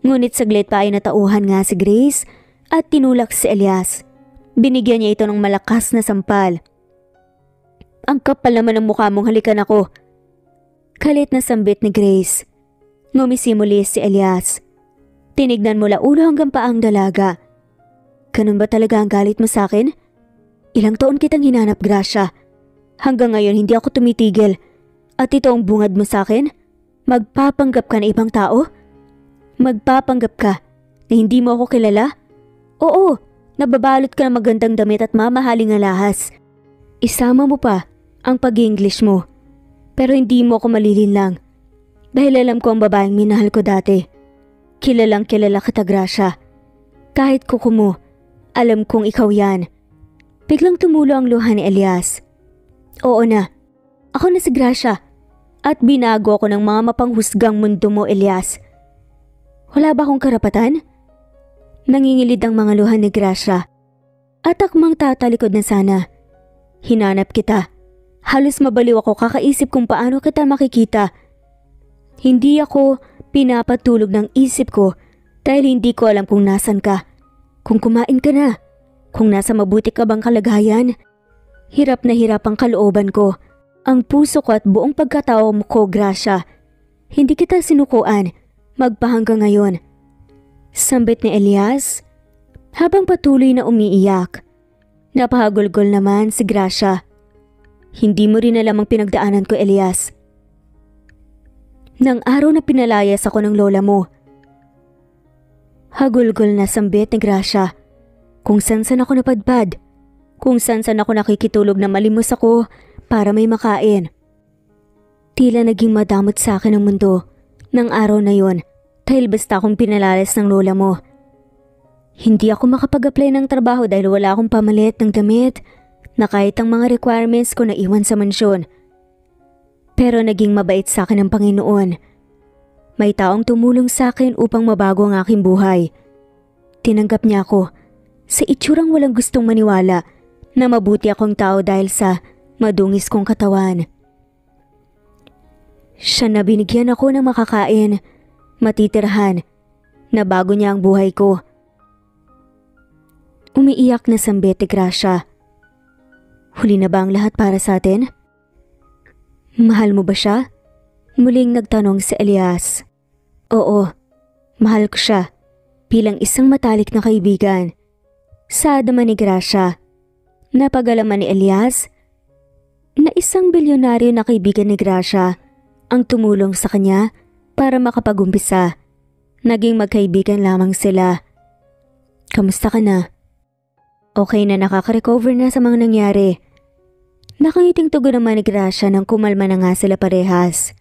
Ngunit saglit pa ay natauhan nga si Grace at tinulak si Elias. Binigyan niya ito ng malakas na sampal. Ang kapal naman ng mukha mong, halikan ako. Kalit na sambit ni Grace. Ngumisi muli si Elias. Tinignan mula ulo hanggang paang dalaga. Ganun ba talaga ang galit mo sa akin? Ilang taon kitang hinanap, Gracia. Hanggang ngayon hindi ako tumitigil. At ito ang bungad mo sa akin? Magpapanggap ka na ibang tao? Magpapanggap ka na hindi mo ako kilala? Oo, nababalot ka ng magandang damit at mamahaling alahas. Isama mo pa ang pag-English mo. Pero hindi mo ako malilinlang. Dahil alam ko ang babaeng minahal ko dati. Kilalang kilala kita, Gracia. Kahit kuko mo, alam kong ikaw yan. Biglang tumulo ang luha ni Elias. Oo na, ako na si Gracia. At binago ako ng mga mapanghusgang mundo mo, Elias. Wala ba akong karapatan? Nangingilid ang mga luha ni Gracia. At akmang tatalikod na sana. Hinanap kita. Halos mabaliw ako kakaisip kung paano kita makikita. Hindi ako pinapatulog ng isip ko dahil hindi ko alam kung nasan ka. Kung kumain ka na. Kung nasa mabuti ka bang kalagayan. Hirap na hirap ang kalooban ko. Ang puso ko at buong pagkatao mo ko, Gracia. Hindi kita sinukuan. Magpahanggang ngayon. Sambit ni Elias habang patuloy na umiiyak. Napahagulgol naman si Gracia. Hindi mo rin alam ang pinagdaanan ko, Elias. Nang araw na pinalayas ako ng lola mo. Hagulgol na sambit ni Gracia. Kung saan-saan ako napadpad. Kung saan-saan ako nakikitulog na malimos ako para may makain. Tila naging madamot sa akin ang mundo ng araw na yon dahil basta akong pinalalas ng lola mo. Hindi ako makapag-apply ng trabaho dahil wala akong pamalit ng damit na kahit ang mga requirements ko naiwan sa mansyon. Pero naging mabait sa akin ang Panginoon. May taong tumulong sa akin upang mabago ang aking buhay. Tinanggap niya ako sa itsurang walang gustong maniwala na mabuti akong tao dahil sa madungis kong katawan. Siya na binigyan ako ng makakain, matitirhan, na bago niya ang buhay ko. Umiiyak na sambit ni Gracia. Huli na ba ang lahat para sa atin? Mahal mo ba siya? Muling nagtanong si Elias. Oo, mahal ko siya bilang isang matalik na kaibigan. Sa adaman ni Gracia, napagalaman ni Elias na isang bilyonaryo na kaibigan ni Gracia ang tumulong sa kanya para makapag-umpisa. Naging magkaibigan lamang sila. Kamusta ka na? Okay na, nakaka-recover na sa mga nangyari. Nakangiting tugon naman ni Gracia nang kumalma na nga sila parehas.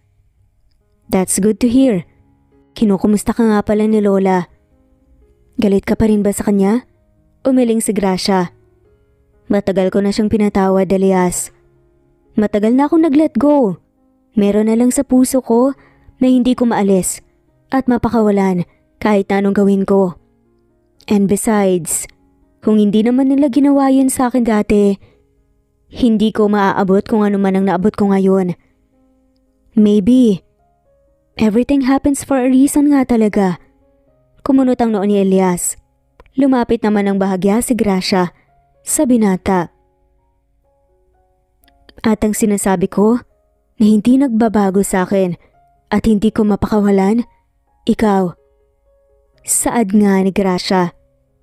That's good to hear. Kinukumusta ka nga pala ni Lola. Galit ka pa rin ba sa kanya? Umiling si Gracia. Matagal ko na siyang pinatawad, Elias. Matagal na akong nag-let go. Meron na lang sa puso ko na hindi ko maalis at mapakawalan kahit na anong gawin ko. And besides, kung hindi naman nila ginawa yun sa akin dati, hindi ko maaabot kung ano man ang naabot ko ngayon. Maybe, everything happens for a reason nga talaga. Kumunot ang noo ni Elias. Lumapit naman ng bahagya si Gracia sa binata. At ang sinasabi ko na hindi nagbabago sa akin at hindi ko mapakawalan, ikaw. Saad nga ni Gracia.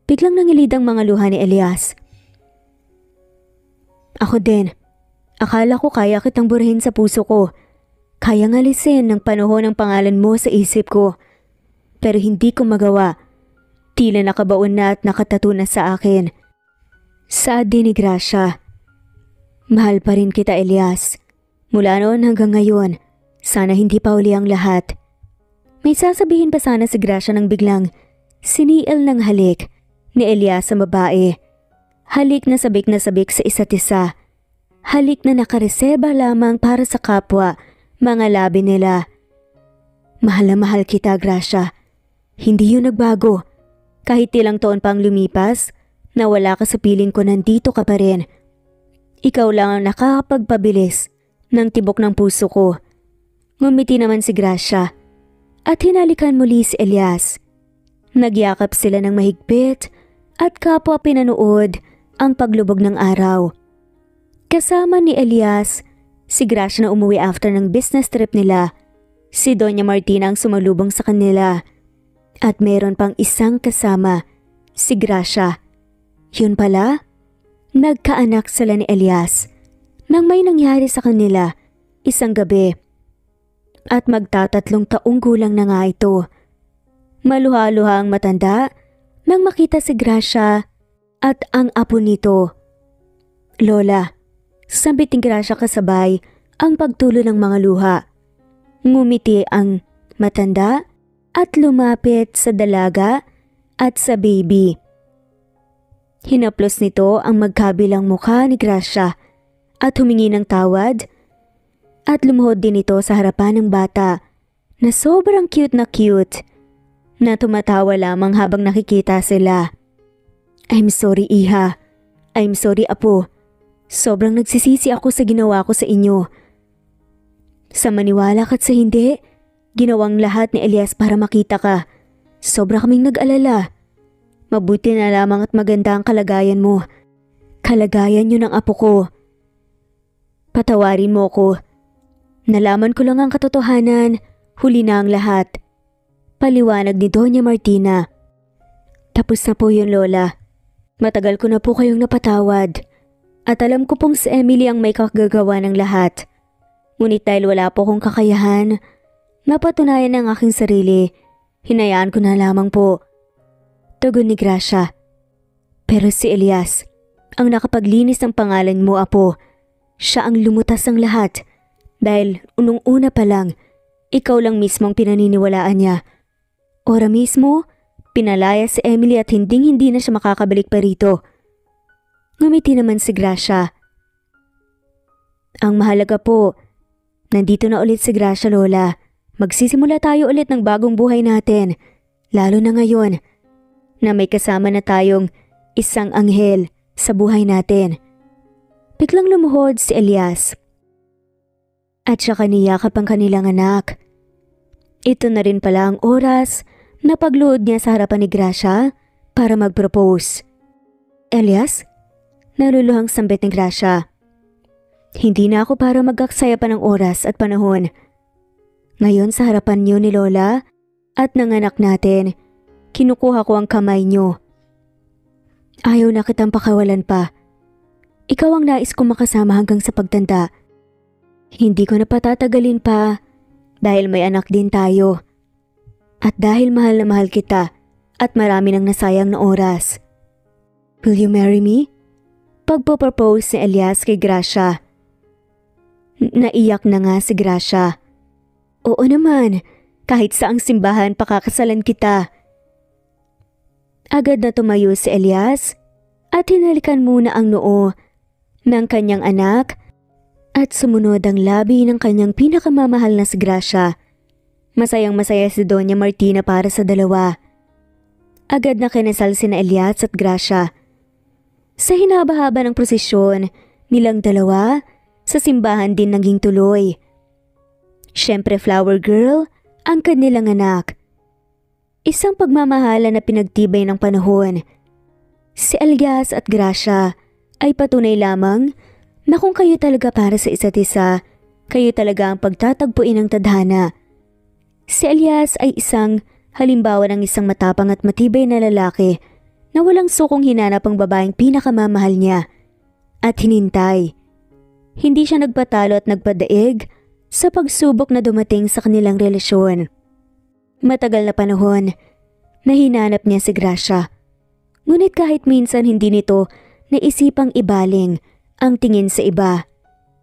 Biglang nangilid ang mga luha ni Elias. Ako din. Akala ko kaya kitang burahin sa puso ko. Kaya ngalisin ng panahon ng pangalan mo sa isip ko. Pero hindi ko magawa. Tila nakabaon na at nakatato na sa akin. Saad din ni Gracia. Mahal pa rin kita, Elias. Mula noon hanggang ngayon, sana hindi pa uli ang lahat. May sasabihin pa sana si Gracia nang biglang siniil ng halik ni Elias sa babae. Halik na sabik sa isa't isa. Halik na nakareseba lamang para sa kapwa, mga labi nila. Mahal na mahal kita, Gracia. Hindi yun nagbago. Kahit ilang taon pang lumipas, na wala ka sa piling ko, nandito ka pa rin. Ikaw lang ang nakakapagpabilis ng tibok ng puso ko. Ngumiti naman si Gracia at hinalikan muli si Elias. Nagyakap sila ng mahigpit at kapwa pinanood ang paglubog ng araw. Kasama ni Elias, si Gracia na umuwi after ng business trip nila. Si Doña Martina ang sumalubong sa kanila. At meron pang isang kasama, si Gracia. Yun pala, nagkaanak sila ni Elias nang may nangyari sa kanila isang gabi. At magtatatlong taong gulang na nga ito. Maluha-luha ang matanda nang makita si Gracia at ang apo nito. Lola, sabit ni Gracia kasabay ang pagtulo ng mga luha. Ngumiti ang matanda at lumapit sa dalaga at sa baby. Hinaplos nito ang magkabilang mukha ni Gracia at humingi ng tawad at lumuhod din ito sa harapan ng bata na sobrang cute na cute. na tumatawa lamang habang nakikita sila. I'm sorry, Iha. I'm sorry, Apo. Sobrang nagsisisi ako sa ginawa ko sa inyo. Sa maniwala ka't sa hindi, ginawang lahat ni Elias para makita ka. Sobra kaming nag-alala. Mabuti na lamang at maganda ang kalagayan mo. Kalagayan yun ng apo ko. Patawarin mo ko. Nalaman ko lang ang katotohanan, huli na ang lahat. Paliwanag ni Doña Martina. Tapos na po yun, Lola. Matagal ko na po kayong napatawad. At alam ko pong si Emily ang may kagagawa ng lahat. Ngunit dahil wala po akong kakayahan, napatunayan ang aking sarili, hinayaan ko na lamang po. Tugon ni Gracia. Pero si Elias, ang nakapaglinis ng pangalan mo, Apo, siya ang lumutas ng lahat. Dahil unong-una pa lang, ikaw lang mismo ang pinaniniwalaan niya. Ora mismo, pinalaya si Emily at hindi na siya makakabalik pa rito. Ngumiti naman si Gracia. Ang mahalaga po, nandito na ulit si Gracia, Lola. Magsisimula tayo ulit ng bagong buhay natin, lalo na ngayon, na may kasama na tayong isang anghel sa buhay natin. Biglang lumuhod si Elias. At saka niyakap ang kanilang anak. Ito na rin pala ang oras na pagluhod niya sa harapan ni Gracia para mag-propose. Elias? Naluluhang sambit ni Gracia. Hindi na ako para mag-aksaya pa ng oras at panahon. Ngayon sa harapan niyo ni Lola at ng anak natin, kinukuha ko ang kamay niyo. Ayaw na kitang pakawalan pa. Ikaw ang nais kong makasama hanggang sa pagtanda. Hindi ko na patatagalin pa dahil may anak din tayo. At dahil mahal na mahal kita at marami nang nasayang na oras. Will you marry me? Pagpo-propose si Elias kay Gracia. Naiyak na nga si Gracia. Oo naman, kahit saang simbahan pakakasalan kita. Agad na tumayo si Elias at hinalikan muna ang noo ng kanyang anak at sumunod ang labi ng kanyang pinakamamahal na si Gracia. Masayang masaya si Doña Martina para sa dalawa. Agad na kinasal sina Elias at Gracia. Sa hinaba-haba ng prosesyon nilang dalawa, sa simbahan din naging tuloy. Siyempre flower girl ang kanilang anak. Isang pagmamahala na pinagtibay ng panahon. Si Elias at Gracia ay patunay lamang na kung kayo talaga para sa isa't isa, kayo talaga ang pagtatagpuin ng tadhana. Si Elias ay isang halimbawa ng isang matapang at matibay na lalaki na walang sukong hinanap ang babaeng pinakamamahal niya at hinintay. Hindi siya nagpatalo at nagpadaig sa pagsubok na dumating sa kanilang relasyon. Matagal na panahon na hinanap niya si Gracia. Ngunit kahit minsan hindi nito naisipang ibaling ang tingin sa iba,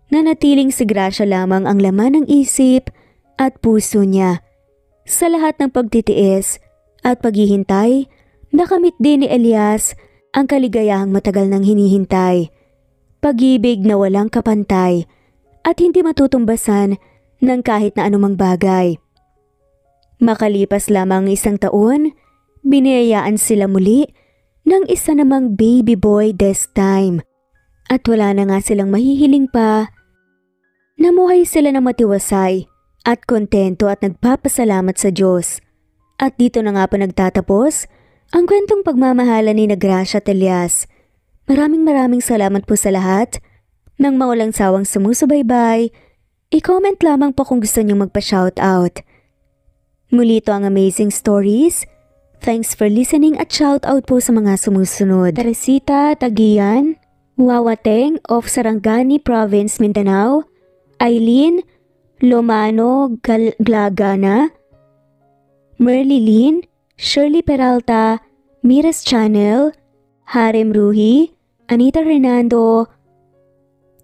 nanatiling si Gracia lamang ang laman ng isip at puso niya. Sa lahat ng pagtitiis at paghihintay, nakamit din ni Elias ang kaligayahang matagal nang hinihintay. Pag-ibig na walang kapantay at hindi matutumbasan ng kahit na anumang bagay. Makalipas lamang isang taon, biniyayaan sila muli ng isa namang baby boy this time. At wala na nga silang mahihiling pa. Namuhay sila ng matiwasay at kontento at nagpapasalamat sa Diyos. At dito na nga pa nagtatapos ang kwentong pagmamahala ni Gracia at Elias. Maraming salamat po sa lahat ng walang sawang sumusubaybay. I-comment lamang po kung gusto niyong magpa-shoutout. Muli ito ang Amazing Stories. Thanks for listening at shoutout po sa mga sumusunod. Teresita Tagian, Wawateng of Sarangani Province, Mindanao. Eileen Lomano Glagana, Merlilyn, Shirley Peralta, Miras Channel, Harem Ruhi, Anita Hernando,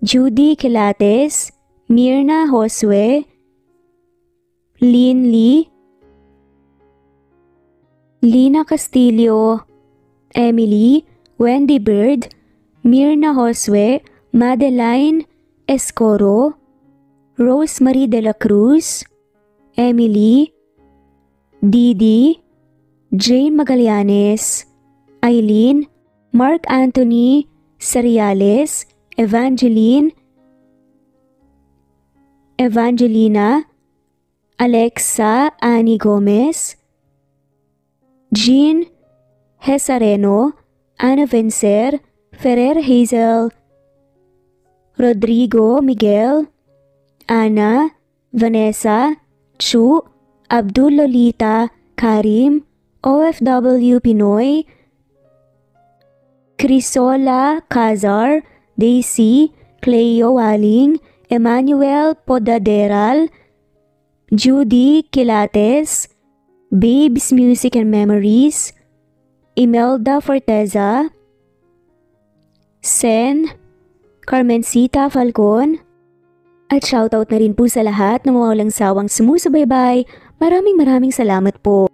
Judy Kilates, Mirna Josue, Lynn Lee, Lina Castillo, Emily, Wendy Bird, Mirna Josue, Madeline Escoro, Rosemary de la Cruz, Emily, Didi, Jane Magallanes, Eileen, Mark Anthony Sariales, Evangelina, Alexa Annie Gomez, Jean Hesareno, Ana Vencer, Ferrer Hazel, Rodrigo Miguel, Ana, Vanessa, Chu, Abdul Lolita, Karim, OFW Pinoy, Crisola Cazar, Daisy, Cleo Waling, Emmanuel Podaderal, Judy Quilates, Babes Music and Memories, Imelda Forteza, Sen, Carmencita Falcon, at shoutout na rin po sa lahat ng mga walang sawang sumusubaybay. Maraming salamat po.